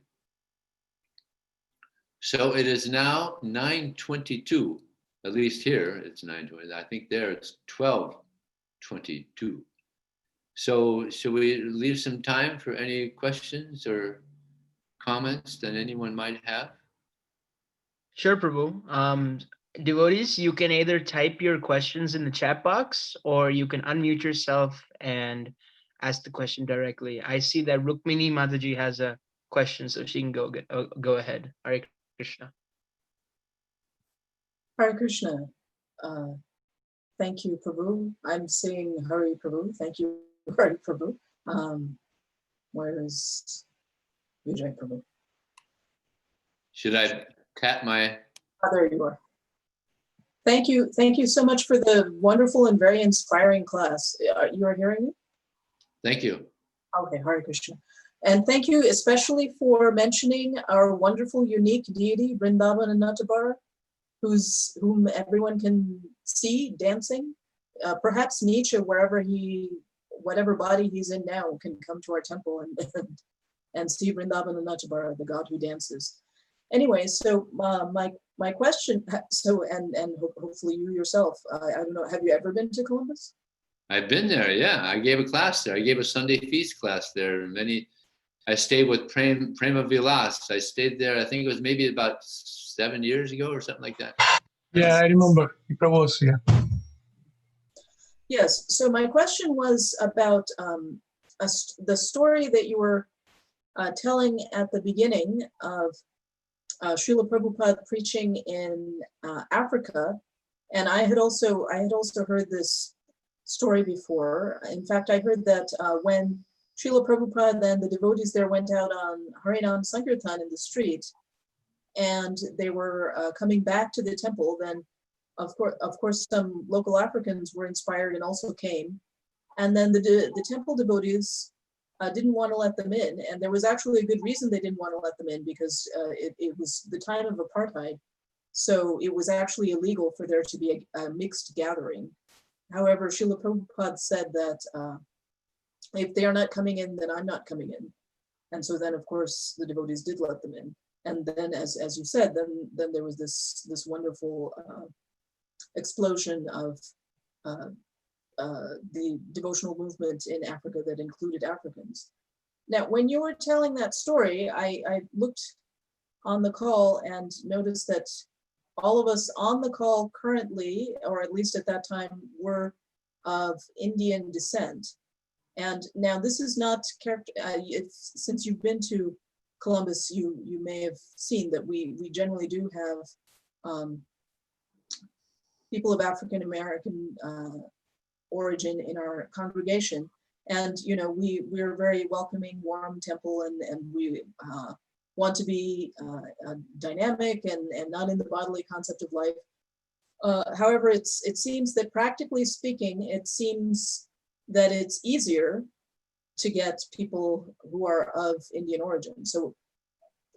So it is now 9:22. At least here, it's 9:20. I think there it's 12:22. So should we leave some time for any questions or comments that anyone might have? Sure, Prabhu. Devotees, you can either type your questions in the chat box or you can unmute yourself and ask the question directly. I see that Rukmini Mataji has a question, so she can go ahead. Hare Krishna. Hare Krishna. Thank you, Prabhu. I'm saying Hare Prabhu. Thank you, Hare Prabhu. Where is Vijaya Prabhu? Should I tap my... Oh, there you are. Thank you. Thank you so much for the wonderful and very inspiring class. You are hearing me? Thank you. Okay, Hare Krishna. And thank you especially for mentioning our wonderful, unique deity, Vrindavan and Nattabara, whom everyone can see dancing. Perhaps Nietzsche, whatever body he's in now, can come to our temple and see Vrindavan and Nattabara, the God who dances. Anyway, so my question, and hopefully you yourself, I don't know, have you ever been to Columbus? I've been there, yeah. I gave a class there. I gave a Sunday feast class there. I stayed with Prema Vilas. I stayed there, I think it was maybe about 7 years ago or something like that. Yeah, I remember. Prabhu's, yeah. Yes, so my question was about the story that you were telling at the beginning of Srila Prabhupada preaching in Africa, and I had also heard this story before. In fact, I heard that when Srila Prabhupada and the devotees there went out on Harinam Sankirtan in the street, and they were coming back to the temple, then of course some local Africans were inspired and also came, and then the temple devotees didn't want to let them in, and there was actually a good reason they didn't want to let them in, because it was the time of apartheid, so it was actually illegal for there to be a mixed gathering. However, Srila Prabhupada said that if they are not coming in, then I'm not coming in. And so then, of course, the devotees did let them in. And then, as you said, then there was this wonderful explosion of the devotional movement in Africa that included Africans. Now, when you were telling that story, I looked on the call and noticed that all of us on the call currently, or at least at that time, were of Indian descent. And now this is not character. Since you've been to Columbus, you may have seen that we generally do have people of African American origin in our congregation, and we're a very welcoming, warm temple, and we want to be dynamic and not in the bodily concept of life. However, it seems that practically speaking, it seems that it's easier to get people who are of Indian origin. So,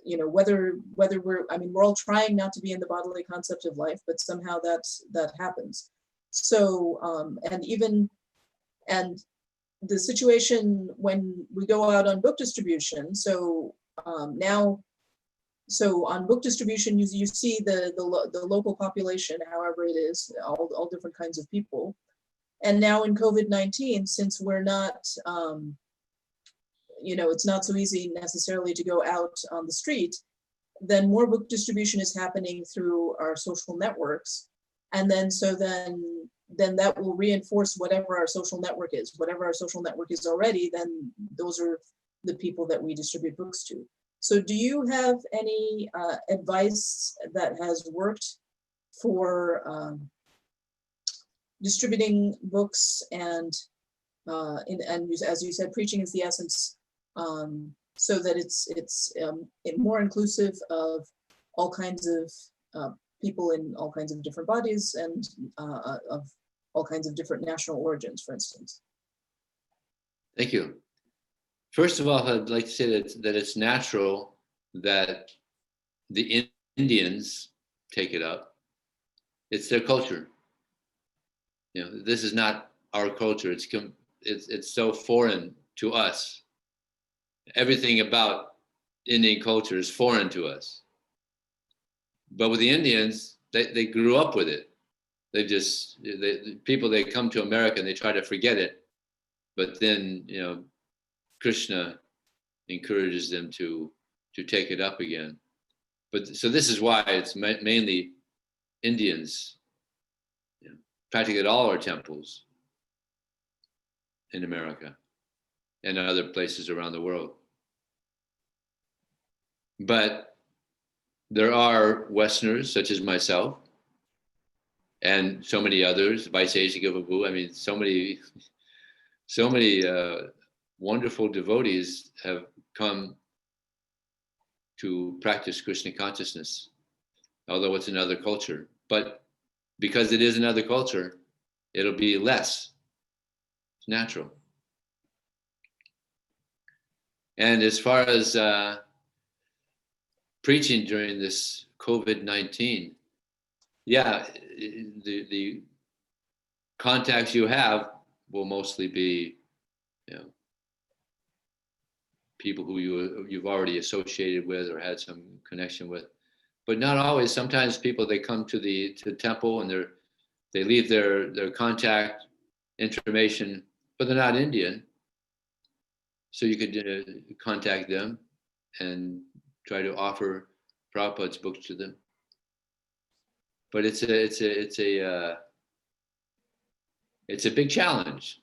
whether we're all trying not to be in the bodily concept of life, but somehow that happens. So, and the situation when we go out on book distribution, so now, so on book distribution, you see the local population, however it is, all different kinds of people. And now in COVID-19, since we're not, it's not so easy necessarily to go out on the street, then more book distribution is happening through our social networks. And then that will reinforce whatever our social network is. Whatever our social network is already, then those are the people that we distribute books to. So do you have any advice that has worked for distributing books and as you said, preaching is the essence, so that it's more inclusive of all kinds of people in all kinds of different bodies and of all kinds of different national origins, for instance? Thank you. First of all, I'd like to say that it's natural that the Indians take it up. It's their culture. This is not our culture. It's so foreign to us. Everything about Indian culture is foreign to us. But with the Indians, they grew up with it. They come to America and they try to forget it. But then, Krishna encourages them to take it up again. But so this is why it's mainly Indians, practically at all our temples in America and other places around the world. But there are Westerners such as myself and so many others, Vaiseshika Babu. So many wonderful devotees have come to practice Krishna consciousness, although it's another culture. But because it is another culture, it'll be less. It's natural. And as far as preaching during this COVID-19, the contacts you have will mostly be, people who you've already associated with or had some connection with, but not always. Sometimes people, they come to the temple and they leave their contact information, but they're not Indian. So you could contact them and try to offer Prabhupada's books to them. But it's a big challenge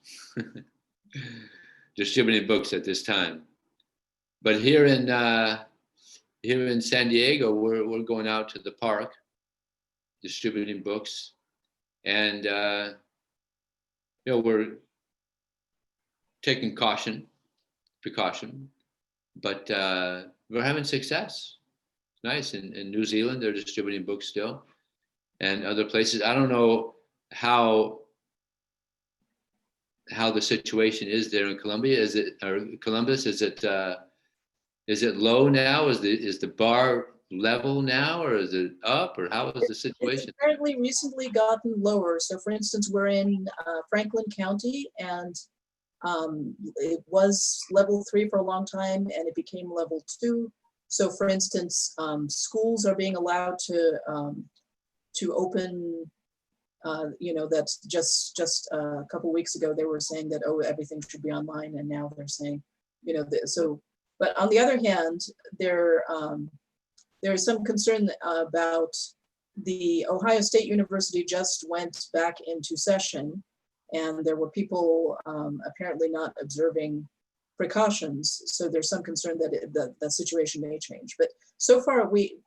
distributing books at this time. But here in San Diego, we're going out to the park, distributing books, and we're taking precaution, but we're having success. It's nice. In New Zealand, they're distributing books still, and other places. I don't know how the situation is there in Colombia. Columbus? Is it low now? Is the bar level now, or is it up, or how is the situation? It's apparently recently gotten lower. So for instance, we're in Franklin County, and it was level 3 for a long time, and it became level 2. So for instance, schools are being allowed to open. That's just a couple weeks ago, they were saying that, oh, everything should be online, and now they're saying, but on the other hand, there is some concern about the Ohio State University just went back into session, and there were people apparently not observing precautions. So there's some concern that the situation may change. But so far, we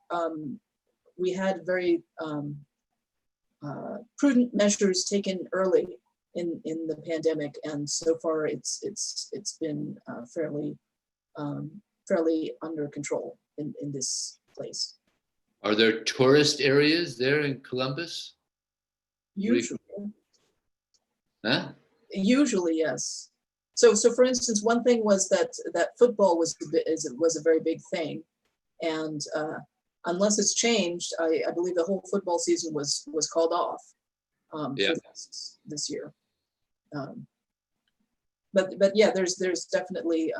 had very prudent measures taken early in the pandemic, and so far it's been fairly under control in this place. Are there tourist areas there in Columbus? Usually, Huh? usually yes. So for instance, one thing was that football was a very big thing, and unless it's changed, I believe the whole football season was called off for this year. But yeah, there's definitely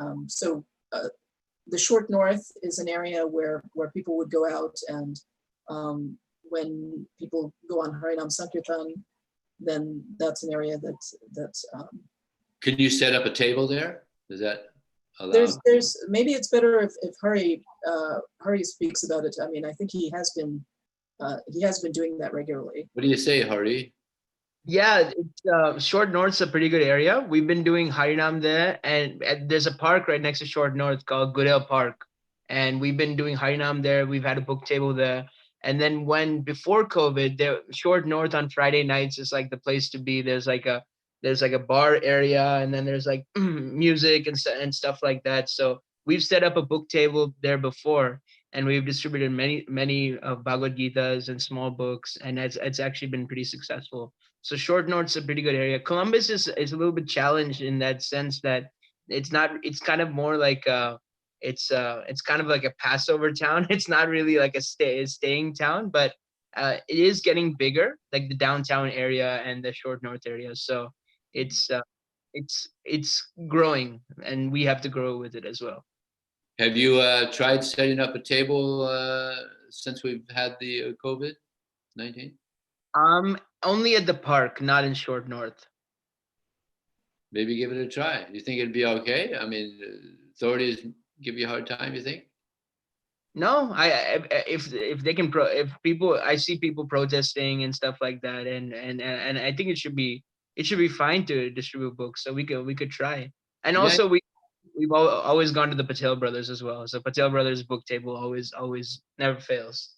the short north is an area where people would go out, and when people go on Harinam Sankirtan, then that's an area that Can you set up a table there? Is that allowed? there's maybe it's better if Hari speaks about it. I mean, I think he has been doing that regularly. What do you say, Hari? Yeah, it's, Short North's a pretty good area. We've been doing Harinam there, and there's a park right next to Short North called Goodale Park, and we've been doing Harinam there. We've had a book table there, and then before COVID, Short North on Friday nights is like the place to be. There's like a bar area, and then there's like music and stuff like that. So we've set up a book table there before, and we've distributed many Bhagavad Gitas and small books, and it's actually been pretty successful. So Short North's a pretty good area. Columbus is a little bit challenged in that sense that it's kind of more like it's kind of like a Passover town. It's not really like a staying town, but it is getting bigger, like the downtown area and the Short North area. So it's growing, and we have to grow with it as well. Have you tried setting up a table since we've had the COVID-19? Only at the park, not in Short North. Maybe give it a try. You think it'd be okay? I mean, authorities give you a hard time, you think? No, if they can I see people protesting and stuff like that, and I think it should be fine to distribute books. So we could try. And also we've always gone to the Patel brothers as well. So Patel brothers book table always never fails.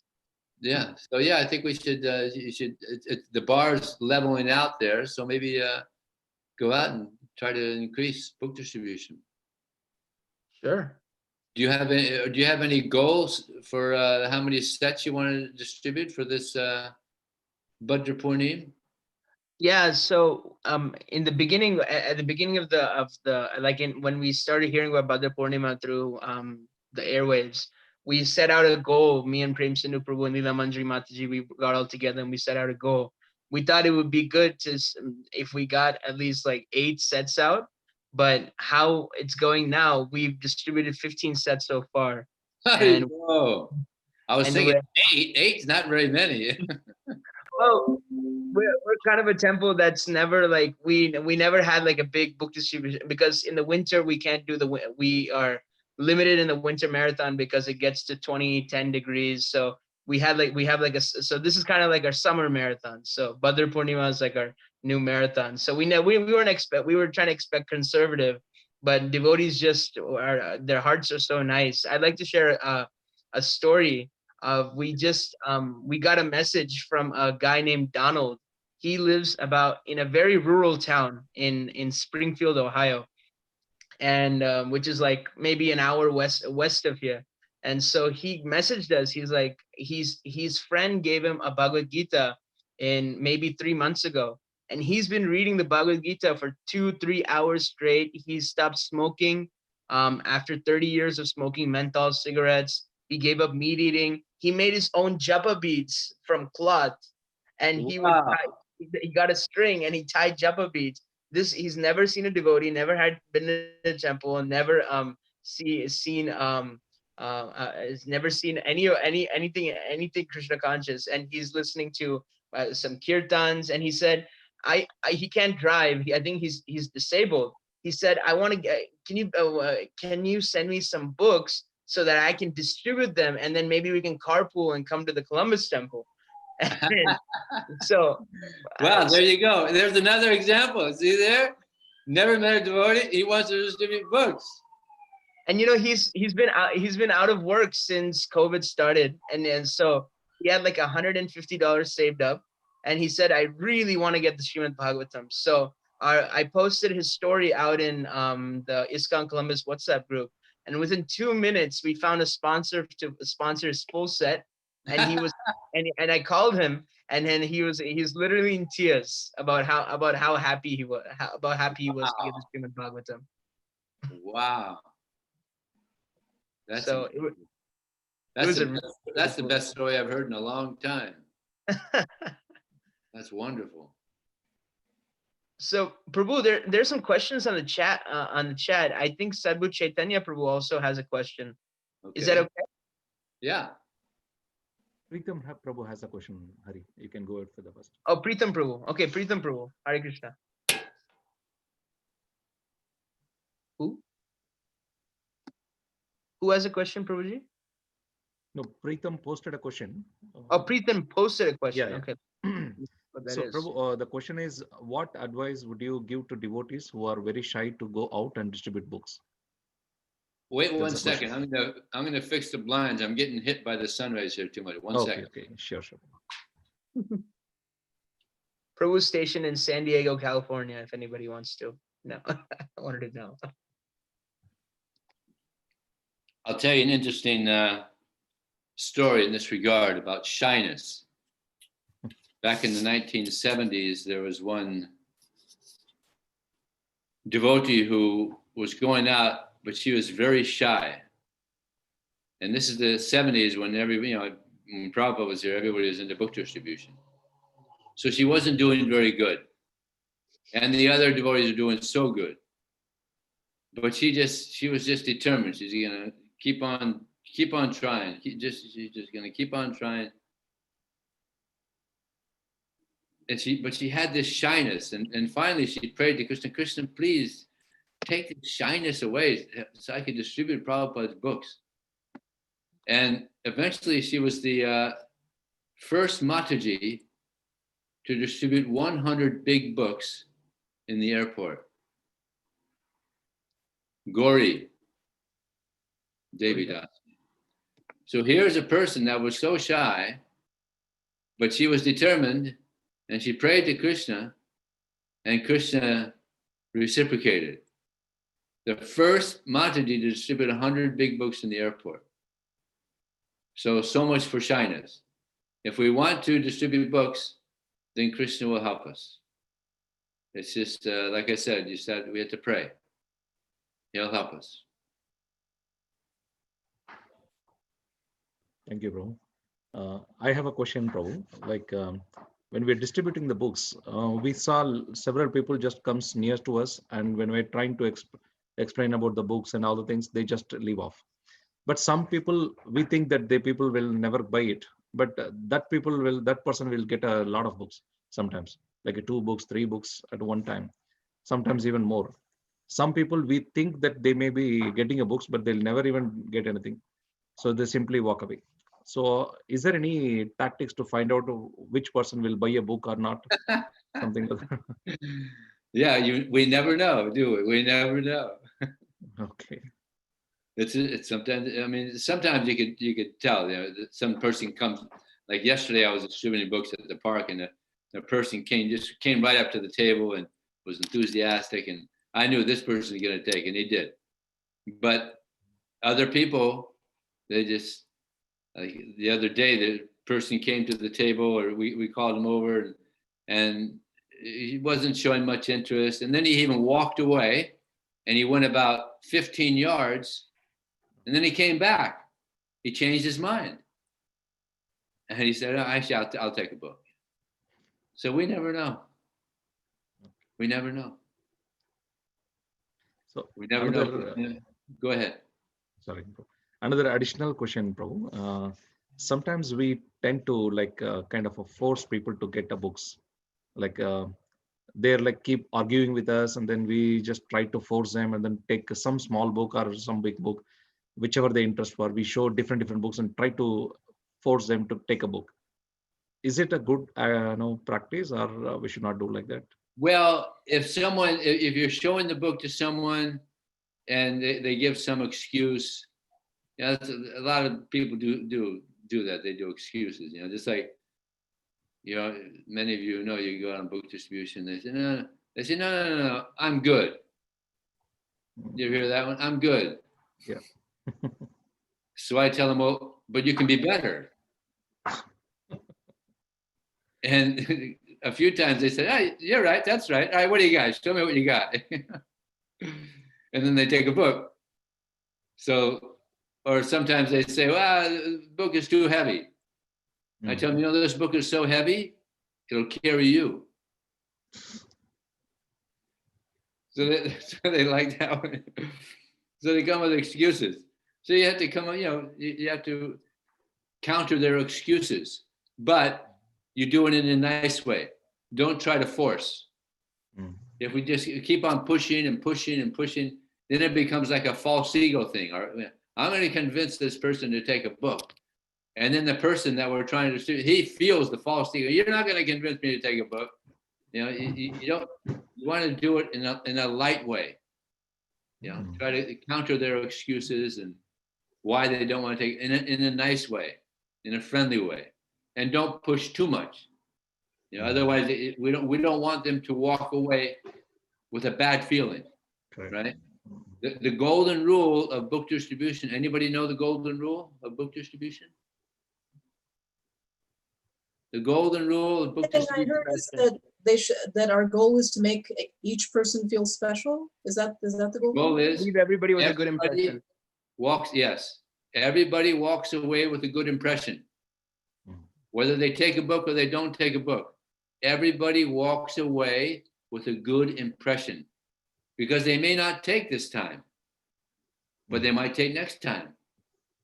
Yeah. So yeah, I think we should. You should. The bar's leveling out there, so maybe go out and try to increase book distribution. Sure. Do you have any goals for how many sets you want to distribute for this Bhadra Purnima? Yeah. So in the beginning, at the beginning of the when we started hearing about Bhadra Purnima through the airwaves, we set out a goal. Me and Prem Sindhu Prabhu and Leela Manjari Mataji, we got all together and we set out a goal. We thought it would be good if we got at least like 8 sets out. But how it's going now, we've distributed 15 sets so far. And whoa! I was thinking 8. 8's not very many. Well, we're kind of a temple that's never like we never had like a big book distribution, because in the winter we can't do we are limited in the winter marathon because it gets to 10 degrees. So so this is kind of like our summer marathon. So Bhadra Purnima is like our new marathon. So we were trying to expect conservative, but devotees just are, their hearts are so nice. I'd like to share a story of we got a message from a guy named Donald. He lives about in a very rural town in Springfield, Ohio, and which is like maybe an hour west of here. And so he messaged us. He's like, his friend gave him a Bhagavad Gita in maybe 3 months ago, and he's been reading the Bhagavad Gita for 2-3 hours straight. He stopped smoking after 30 years of smoking menthol cigarettes. He gave up meat eating. He made his own japa beads from cloth, and he would Wow. he got a string and he tied japa beads. He's never seen a devotee, never had been in a temple, and never has never seen anything Krishna conscious. And he's listening to some kirtans, and he said, he can't drive. I think he's disabled. He said, I want to get, can you send me some books so that I can distribute them, and then maybe we can carpool and come to the Columbus temple. And so Wow, there you go. There's another example. See there? Never met a devotee. He wants to distribute books. and he's been out of work since COVID started, and so he had like $150 saved up, and he said, I really want to get the Srimad Bhagavatam. So I posted his story out in the ISKCON Columbus WhatsApp group, and within 2 minutes we found a sponsor to sponsor his full set, and he was and I called him, and then he's literally in tears about how happy he was to get the Srimad Bhagavatam. Wow. That's So that's it the was best, that's the best story I've heard in a long time. That's wonderful. So Prabhu, there's some questions on the chat. I think Sadhu Chaitanya Prabhu also has a question. Okay. Is that okay? Yeah. Pritham Prabhu has a question, Hari. You can go ahead for the first. Oh, Pritham Prabhu. Okay, Pritham Prabhu. Hare Krishna. Who has a question, Prabhuji? No, Pritham posted a question. Oh, Pritham posted a question. Yeah. Okay. What that So, is. Prabhu, the question is, what advice would you give to devotees who are very shy to go out and distribute books? Wait That's one the second. question. I'm gonna fix the blinds. I'm getting hit by the sun rays here too much. One second. Okay, sure. Prabhu's station in San Diego, California, if anybody wants to. No, I wanted to know. I'll tell you an interesting story in this regard about shyness. Back in the 1970s, there was one devotee who was going out, but she was very shy. And this is the 70s when when Prabhupada was here, everybody was into book distribution. So she wasn't doing very good. And the other devotees are doing so good. But she was just determined. She's gonna keep on trying. She's just gonna keep on trying. And she had this shyness, and finally she prayed to Krishna, Krishna, please take the shyness away so I could distribute Prabhupada's books. And eventually she was the first Mataji to distribute 100 big books in the airport. Gauri Devi Dasa. So here's a person that was so shy, but she was determined, and she prayed to Krishna, and Krishna reciprocated. The first Mataji to distribute 100 big books in the airport. So much for shyness. If we want to distribute books, then Krishna will help us. It's just, like I said, we have to pray. He'll help us. Thank you, Prabhu. I have a question, Prabhu. Like when we're distributing the books, we saw several people just comes near to us, and when we're trying to explain about the books and all the things, they just leave off. But some people, we think that the people will never buy it, but that person will get a lot of books sometimes, like 2 books, 3 books at one time, sometimes even more. Some people, we think that they may be getting a books, but they'll never even get anything. So they simply walk away. So is there any tactics to find out which person will buy a book or not? Something like that. Yeah, we never know, do we? We never know. Okay. It's sometimes, I mean, sometimes you could tell, you know, that some person comes, like yesterday I was distributing books at the park, and the person came right up to the table and was enthusiastic, and I knew this person was going to take, and he did. But other people, they just, like the other day, the person came to the table, or we called him over, and he wasn't showing much interest. And then he even walked away, and he went about 15 yards, and then he came back. He changed his mind. And he said, oh, actually, I'll take a book. So we never know. We never know. So We never another, know. Go ahead. Sorry, bro. Another additional question, Prabhu. Sometimes we tend to like kind of force people to get a books. Like they're like keep arguing with us, and then we just try to force them, and then take some small book or some big book, whichever they interest for. We show different books and try to force them to take a book. Is it a good practice, or we should not do like that? Well, if you're showing the book to someone and they give some excuse, you know, a lot of people do that. They do excuses, you know, just like, you know, many of you know, you go on book distribution, they say, no, no, I'm good. You hear that one? I'm good. Yeah. So I tell them, well, but you can be better. And a few times they said, hey, you're right, that's right. All right, what do you got? Show me what you got. And then they take a book. So, or sometimes they say, well, the book is too heavy. I tell them, you know, this book is so heavy, it'll carry you. So they like that one. So they come with excuses. So you have to you know, you have to counter their excuses, but you do it in a nice way. Don't try to force. If we just keep on pushing and pushing and pushing, then it becomes like a false ego thing. Or I'm going to convince this person to take a book. And then the person that we're trying to, he feels the false ego. You're not going to convince me to take a book. You know, you don't, you want to do it in a light way. You know, try to counter their excuses and why they don't want to take it in a nice way, in a friendly way, and don't push too much. You know, otherwise we don't want them to walk away with a bad feeling, right? The golden rule of book distribution. Anybody know the golden rule of book distribution? The golden rule of book distribution. I heard is that our goal is to make each person feel special. Is that the goal? Goal is Leave everybody with a good impression. Everybody walks away with a good impression. Whether they take a book or they don't take a book, everybody walks away with a good impression, because they may not take this time, but they might take next time.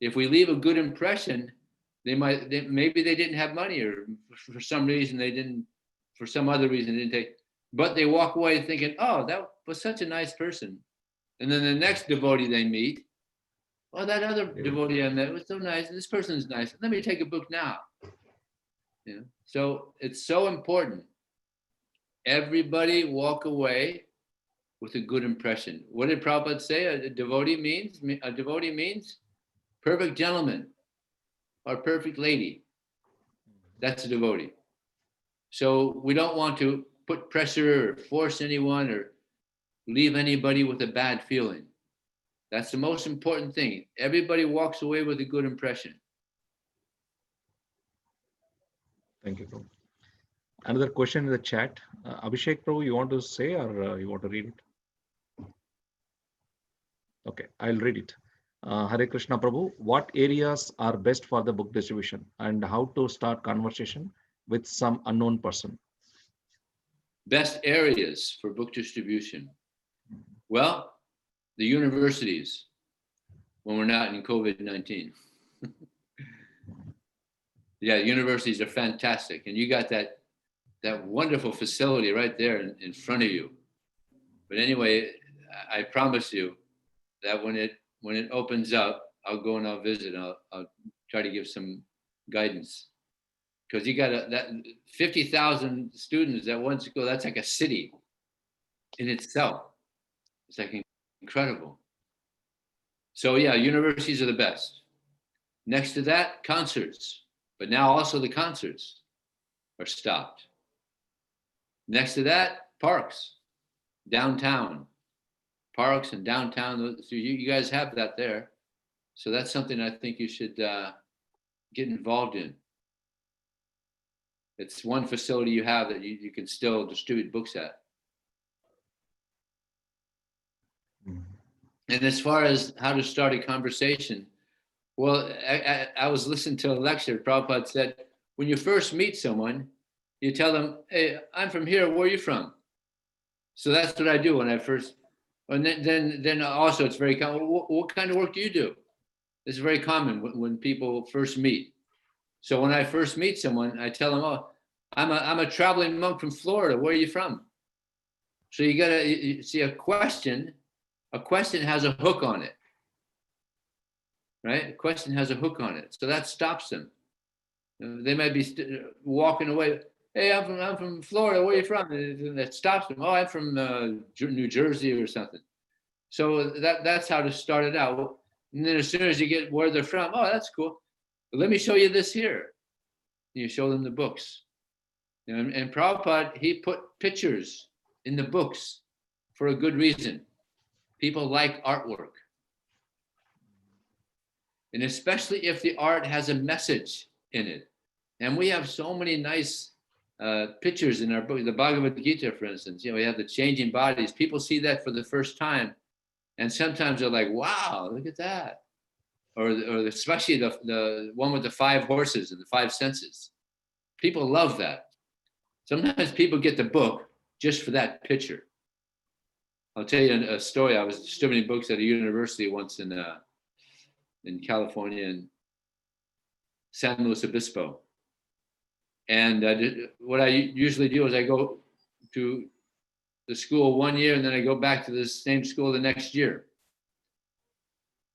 If we leave a good impression, maybe they didn't have money, or for some reason they didn't, for some other reason they didn't take, but they walk away thinking, oh, that was such a nice person. And then the next devotee they meet, oh, that other devotee I met was so nice. This person's nice. Let me take a book now. You know? So it's so important. Everybody walk away with a good impression. What did Prabhupada say? A devotee means perfect gentleman or perfect lady. That's a devotee. So we don't want to put pressure or force anyone or leave anybody with a bad feeling. That's the most important thing. Everybody walks away with a good impression. Thank you, Prabhu. Another question in the chat. Abhishek, Prabhu, you want to say, or you want to read it? Okay, I'll read it. Hare Krishna, Prabhu. What areas are best for the book distribution, and how to start conversation with some unknown person? Best areas for book distribution. Well, the universities, when we're not in COVID-19. Yeah, universities are fantastic. And you got that wonderful facility right there in front of you. But anyway, I promise you that when it opens up, I'll go and I'll visit. I'll try to give some guidance. Because you got that 50,000 students at one school, that's like a city in itself. It's like incredible. So yeah, universities are the best. Next to that, concerts. But now also the concerts are stopped. Next to that, parks, downtown. Parks and downtown. So you guys have that there. So that's something I think you should get involved in. It's one facility you have that you can still distribute books at. Mhm. And as far as how to start a conversation, well, I was listening to a lecture. Prabhupada said, when you first meet someone, you tell them, hey, I'm from here. Where are you from? So that's what I do when I first, and then also it's very common. What kind of work do you do? It's very common when people first meet. So when I first meet someone, I tell them, oh, I'm a traveling monk from Florida. Where are you from? So you gotta see a question has a hook on it, right? A question has a hook on it. So that stops them. They might be walking away. Hey, I'm from Florida. Where are you from? And that stops them. Oh, I'm from New Jersey or something. So that's how to start it out. And then as soon as you get where they're from, oh, that's cool. But let me show you this here. You show them the books. And Prabhupada, he put pictures in the books for a good reason. People like artwork. And especially if the art has a message in it. And we have so many nice pictures in our book, the Bhagavad Gita, for instance. We have the changing bodies. People see that for the first time. And sometimes they're like, wow, look at that. Or especially the one with the 5 horses and the 5 senses. People love that. Sometimes people get the book just for that picture. I'll tell you a story. I was distributing books at a university once in California, in San Luis Obispo. And what I usually do is I go to the school one year and then I go back to the same school the next year.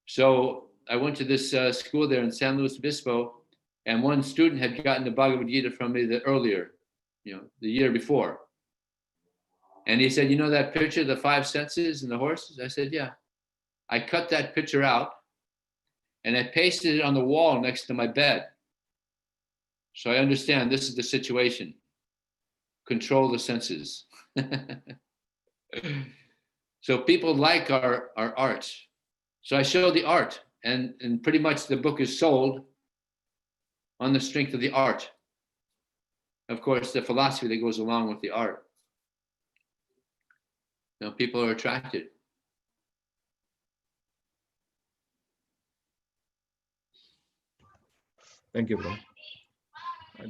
So I went to this school there in San Luis Obispo, and one student had gotten the Bhagavad Gita from me the year before. And he said, you know that picture, the 5 senses and the horses? I said, yeah. I cut that picture out and I pasted it on the wall next to my bed. So I understand this is the situation. Control the senses. So people like our art. So I show the art, and pretty much the book is sold on the strength of the art. Of course, the philosophy that goes along with the art. People are attracted. Thank you, bro.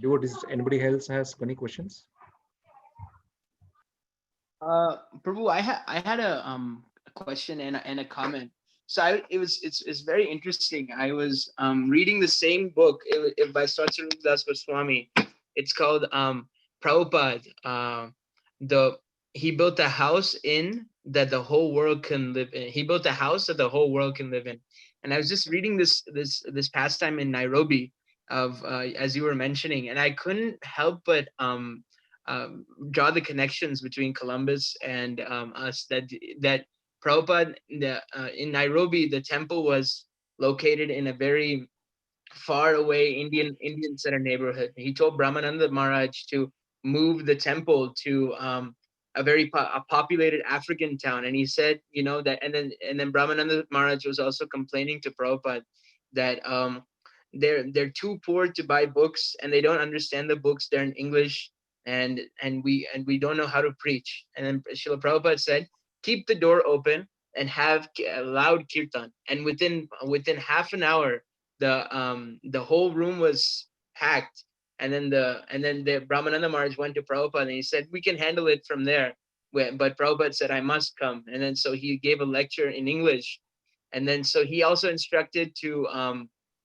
Devotees, anybody else has any questions? Prabhu, I had a question and a comment. So it's very interesting. I was reading the same book by Srila Dasa Goswami. It's called Prabhupada. He built a house that the whole world can live in. He built a house that the whole world can live in. And I was just reading this pastime in Nairobi of as you were mentioning, and I couldn't help but draw the connections between Columbus and us. That Prabhupada in Nairobi, the temple was located in a very far away Indian center neighborhood. He told Brahmananda Maharaj to move the temple to a very populated African town, and he said, that, and then Brahmananda Maharaj was also complaining to Prabhupada that they're too poor to buy books, and they don't understand the books. They're in English, and we don't know how to preach. And then Srila Prabhupada said, keep the door open and have loud kirtan. And within half an hour, the whole room was packed. And then the Brahmananda Maharaj went to Prabhupada and he said, we can handle it from there. But Prabhupada said, I must come. And then so he gave a lecture in English. And then so he also instructed to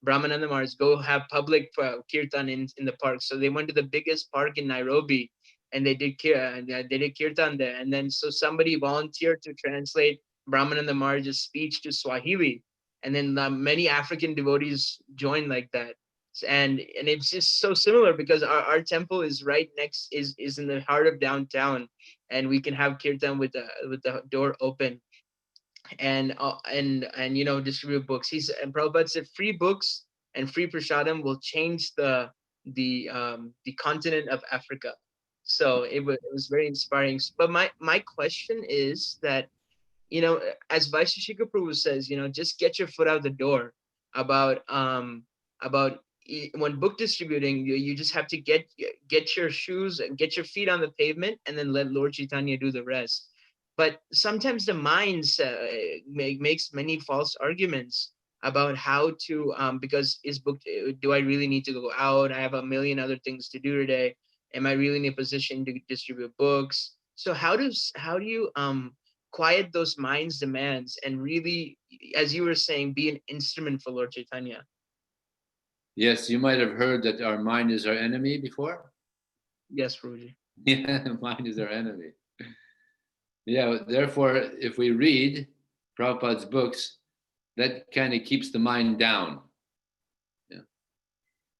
Brahmananda Maharaj go have public kirtan in the park. So they went to the biggest park in Nairobi and they did kirtan there. And then so somebody volunteered to translate Brahmananda Maharaj's speech to Swahili. And then many African devotees joined like that. And it's just so similar because our temple is right next, is in the heart of downtown, and we can have kirtan with the door open. and you know, distribute books. And Prabhupada said free books and free prasadam will change the continent of Africa. So it was very inspiring. But my question is that, you know, as Vaisheshika Prabhu says, you know, just get your foot out the door about when book distributing, you just have to get your shoes and get your feet on the pavement, and then let Lord Chaitanya do the rest. But sometimes the minds makes many false arguments about how to because is book, do I really need to go out? I have a million other things to do today. Am I really in a position to distribute books? So how do you quiet those minds demands and really, as you were saying, be an instrument for Lord Chaitanya? Yes, you might have heard that our mind is our enemy before. Yes, Prabhuji. Yeah, mind is our enemy. Yeah, therefore, if we read Prabhupada's books, that kind of keeps the mind down. Yeah.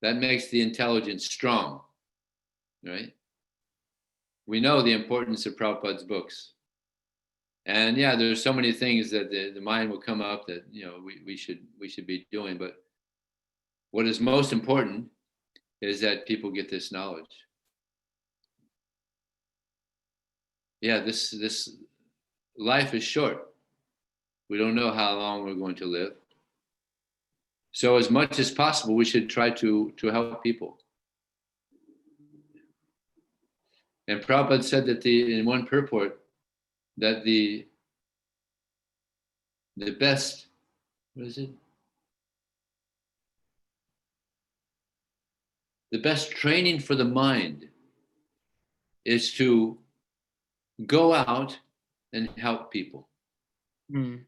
That makes the intelligence strong, right? We know the importance of Prabhupada's books. And yeah, there's so many things that the mind will come up that, you know, we should be doing. But what is most important is that people get this knowledge. Yeah, this life is short. We don't know how long we're going to live. So as much as possible, we should try to help people. And Prabhupada said that in one purport that the best, what is it? The best training for the mind is to go out and help people. Mm.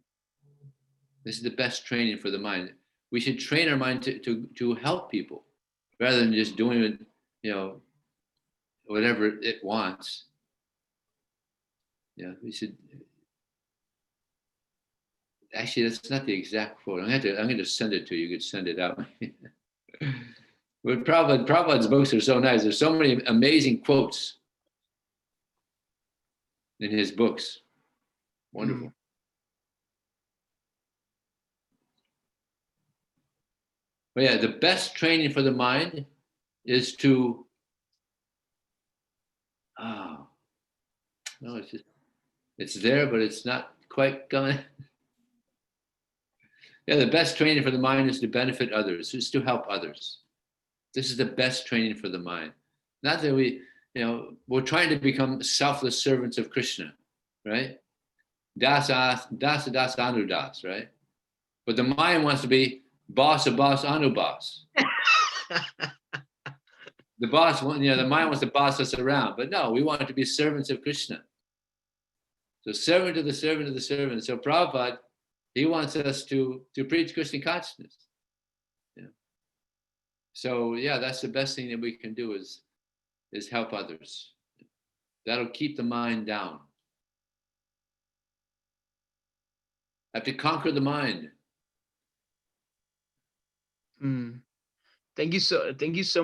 This is the best training for the mind. We should train our mind to help people rather than just doing it, you know, whatever it wants. Yeah, we should. Actually, that's not the exact quote. I'm going to send it to you. You could send it out. But Prabhupada's books are so nice. There's so many amazing quotes in his books. Wonderful. Mm. But yeah, the best training for the mind is to, no, it's there, but it's not quite coming. Yeah, the best training for the mind is to benefit others, is to help others. This is the best training for the mind. Not that we're trying to become selfless servants of Krishna, right? Dasa, anudas, right? But the mind wants to be boss, anubas. The mind wants to boss us around, but no, we want to be servants of Krishna. So servant of the servant of the servant. So Prabhupada, he wants us to preach Krishna consciousness. Yeah. So yeah, that's the best thing that we can do is help others. That'll keep the mind down. Have to conquer the mind. Mm. Thank you so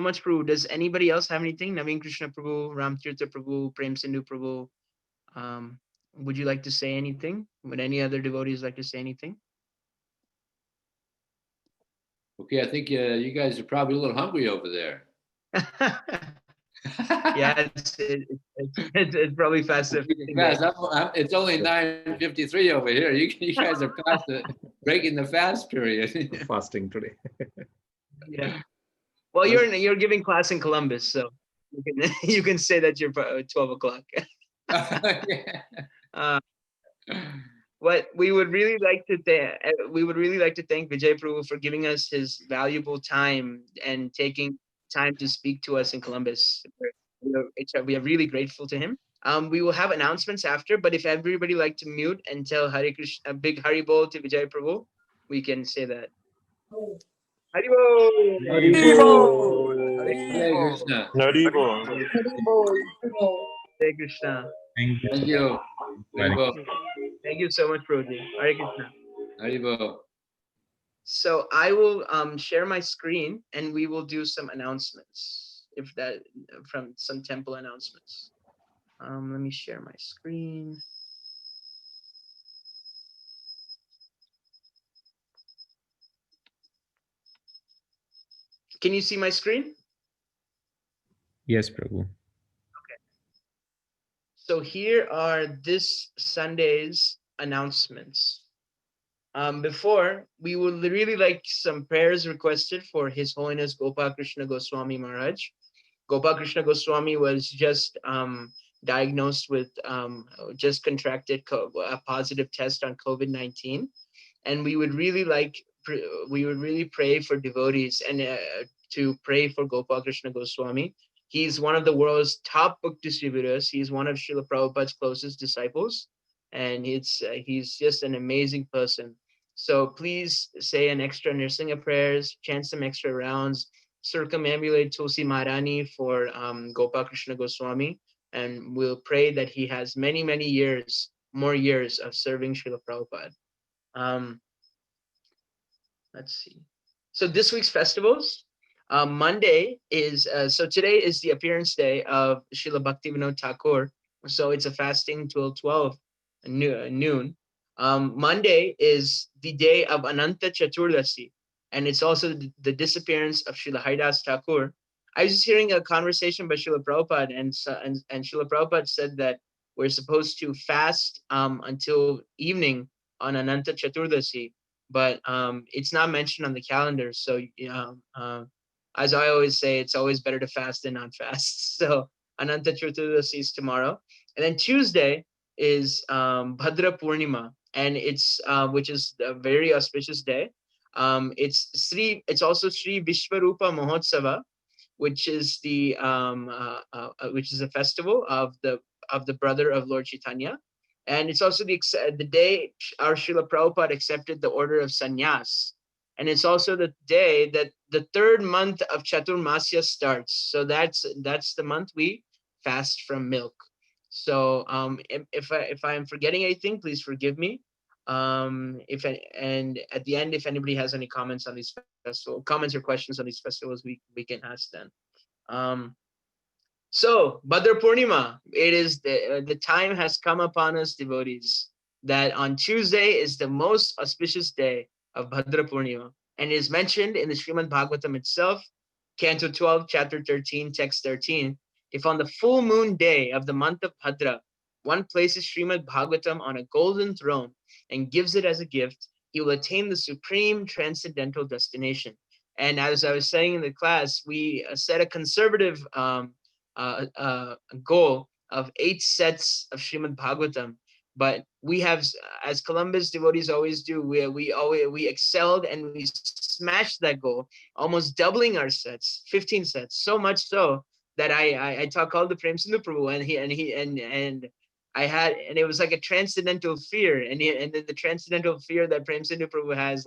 much, Prabhu. Does anybody else have anything? Naveen Krishna Prabhu, Ram Tirtha Prabhu, Prem Sindhu Prabhu. Would you like to say anything? Would any other devotees like to say anything? Okay, I think you guys are probably a little hungry over there. Yeah, it's probably faster. It's only 9:53 over here. You guys are past breaking the fast period. Fasting today. Yeah. Well, you're giving class in Columbus, so you can say that you're 12 o'clock. What we would really like to thank Vijay Prabhu for giving us his valuable time and taking time to speak to us in Columbus. We are really grateful to him. We will have announcements after, but if everybody like to mute and tell Hare Krishna, a big Hari Bol to Vijay Prabhu, we can say that. Hari Bol! Hare Krishna. Hari Bol. Hare Krishna. Thank you. Haribol. Thank you so much, Prabhuji. Hare Krishna. Haribol. So I will share my screen and we will do some announcements, from some temple announcements. Let me share my screen. Can you see my screen? Yes, Prabhu. So here are this Sunday's announcements. Before, we would really like some prayers requested for His Holiness Gopal Krishna Goswami Maharaj. Gopal Krishna Goswami was just diagnosed with, just contracted a positive test on COVID-19. And we would really pray for devotees and to pray for Gopal Krishna Goswami. He's one of the world's top book distributors. He's one of Srila Prabhupada's closest disciples, and he's just an amazing person. So please say an extra Nrsinga prayers, chant some extra rounds, circumambulate Tulsi Maharani for Gopal Krishna Goswami, and we'll pray that he has many, many years, more years of serving Srila Prabhupada. Let's see. So this week's festivals, Monday is, so today is the appearance day of Srila Bhaktivinoda Thakur. So it's a fasting till 12 noon. Monday is the day of Ananta Chaturdasi, and it's also the disappearance of Srila Haridas Thakur. I was just hearing a conversation by Srila Prabhupada, and Srila Prabhupada said that we're supposed to fast until evening on Ananta Chaturdasi, but it's not mentioned on the calendar. So as I always say, it's always better to fast than not fast. So Ananta Chaturdasi is tomorrow, and then Tuesday is Bhadra Purnima, and it's which is a very auspicious day. It's also Sri Vishwarupa Mahotsava, which is which is a festival of the brother of Lord Chaitanya. And it's also the day our Srila Prabhupada accepted the order of sannyas. And it's also the day that the third month of Chaturmasya starts. So that's the month we fast from milk. So if I am forgetting anything, please forgive me. And at the end, if anybody has any comments on these comments or questions on these festivals, we can ask them. So Bhadra Purnima, it is the time has come upon us, devotees, that on Tuesday is the most auspicious day of Bhadra Purnima, and is mentioned in the Srimad Bhagavatam itself, Canto 12, Chapter 13, Text 13. If on the full moon day of the month of Bhadra, one places Srimad Bhagavatam on a golden throne and gives it as a gift, he will attain the supreme transcendental destination. And as I was saying in the class, we set a conservative goal of 8 sets of Srimad Bhagavatam, but we have, as Columbus devotees always do, we excelled and we smashed that goal, almost doubling our sets, 15 sets, so much so that I called the Prem Sindhu Prabhu, and I had, and it was like a transcendental fear, and then the transcendental fear that Prem Sindhu Prabhu has,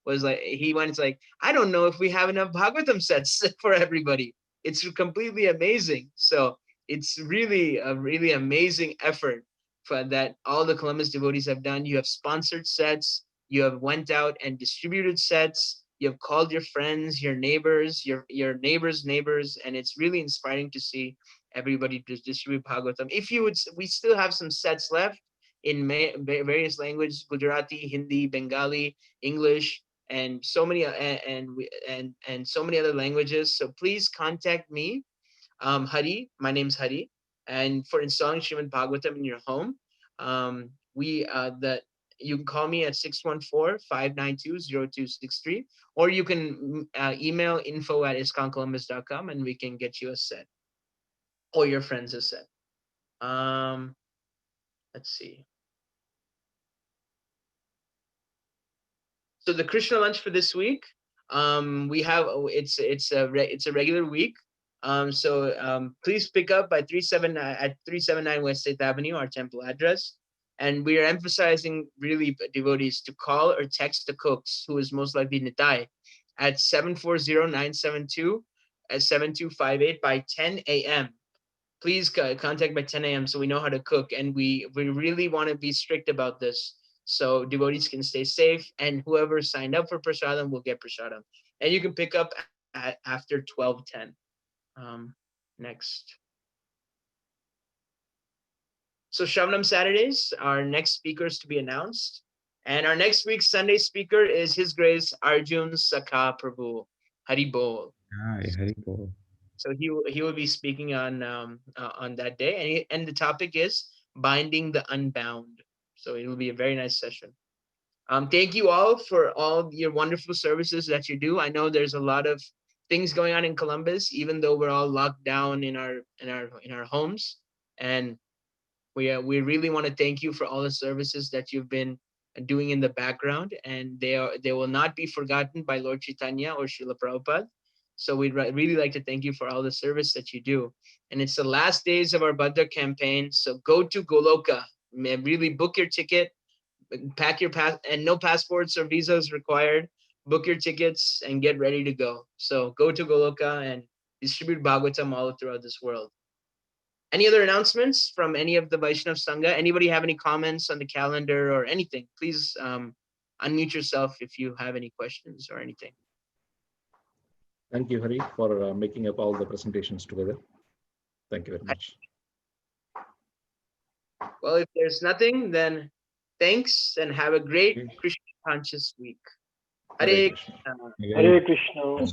was like, he went like, I don't know if we have enough Bhagavatam sets for everybody. It's completely amazing. So it's really a really amazing effort that all the Columbus devotees have done. You have sponsored sets, you have went out and distributed sets, you have called your friends, your neighbors, your neighbors' neighbors, and it's really inspiring to see everybody distribute Bhagavatam. We still have some sets left in various languages: Gujarati, Hindi, Bengali, English, and so many and so many other languages. So please contact me, Hari. My name's Hari, and for installing Srimad Bhagavatam in your home, you can call me at 614-592-0263, or you can email info@isconcolumbus.com, and we can get you a set, or your friends a set. Let's see. So the Krishna lunch for this week, we have it's a regular week. Please pick up by 379 West 8th Avenue, our temple address. And we are emphasizing really devotees to call or text the cooks, who is most likely Nitai, at 740-972-7258 by 10 a.m. Please contact by 10 a.m. so we know how to cook, and we really want to be strict about this, so devotees can stay safe, and whoever signed up for prasadam will get prasadam. And you can pick up after 12:10. Next. So Shravanam Saturdays, our next speakers to be announced. And our next week's Sunday speaker is His Grace Arjun Sakha Prabhu. Hari Bol. Hi, Hari Bol. So he will be speaking on that day, and the topic is binding the unbound. So it will be a very nice session. Thank you all for all your wonderful services that you do. I know there's a lot of things going on in Columbus, even though we're all locked down in our homes, and we really want to thank you for all the services that you've been doing in the background, and they will not be forgotten by Lord Chaitanya or Srila Prabhupada. So we'd really like to thank you for all the service that you do. And it's the last days of our Bhadra campaign, so go to Goloka. Really book your ticket, pack your pass, and no passports or visas required. Book your tickets and get ready to go. So go to Goloka and distribute Bhagavatam all throughout this world. Any other announcements from any of the Vaishnav Sangha? Anybody have any comments on the calendar or anything? Please unmute yourself if you have any questions or anything. Thank you, Hari, for making up all the presentations together. Thank you very much. Well, if there's nothing, then thanks and have a great Okay. Krishna conscious week. Hare Hare Krishna. Krishna. Hare Krishna.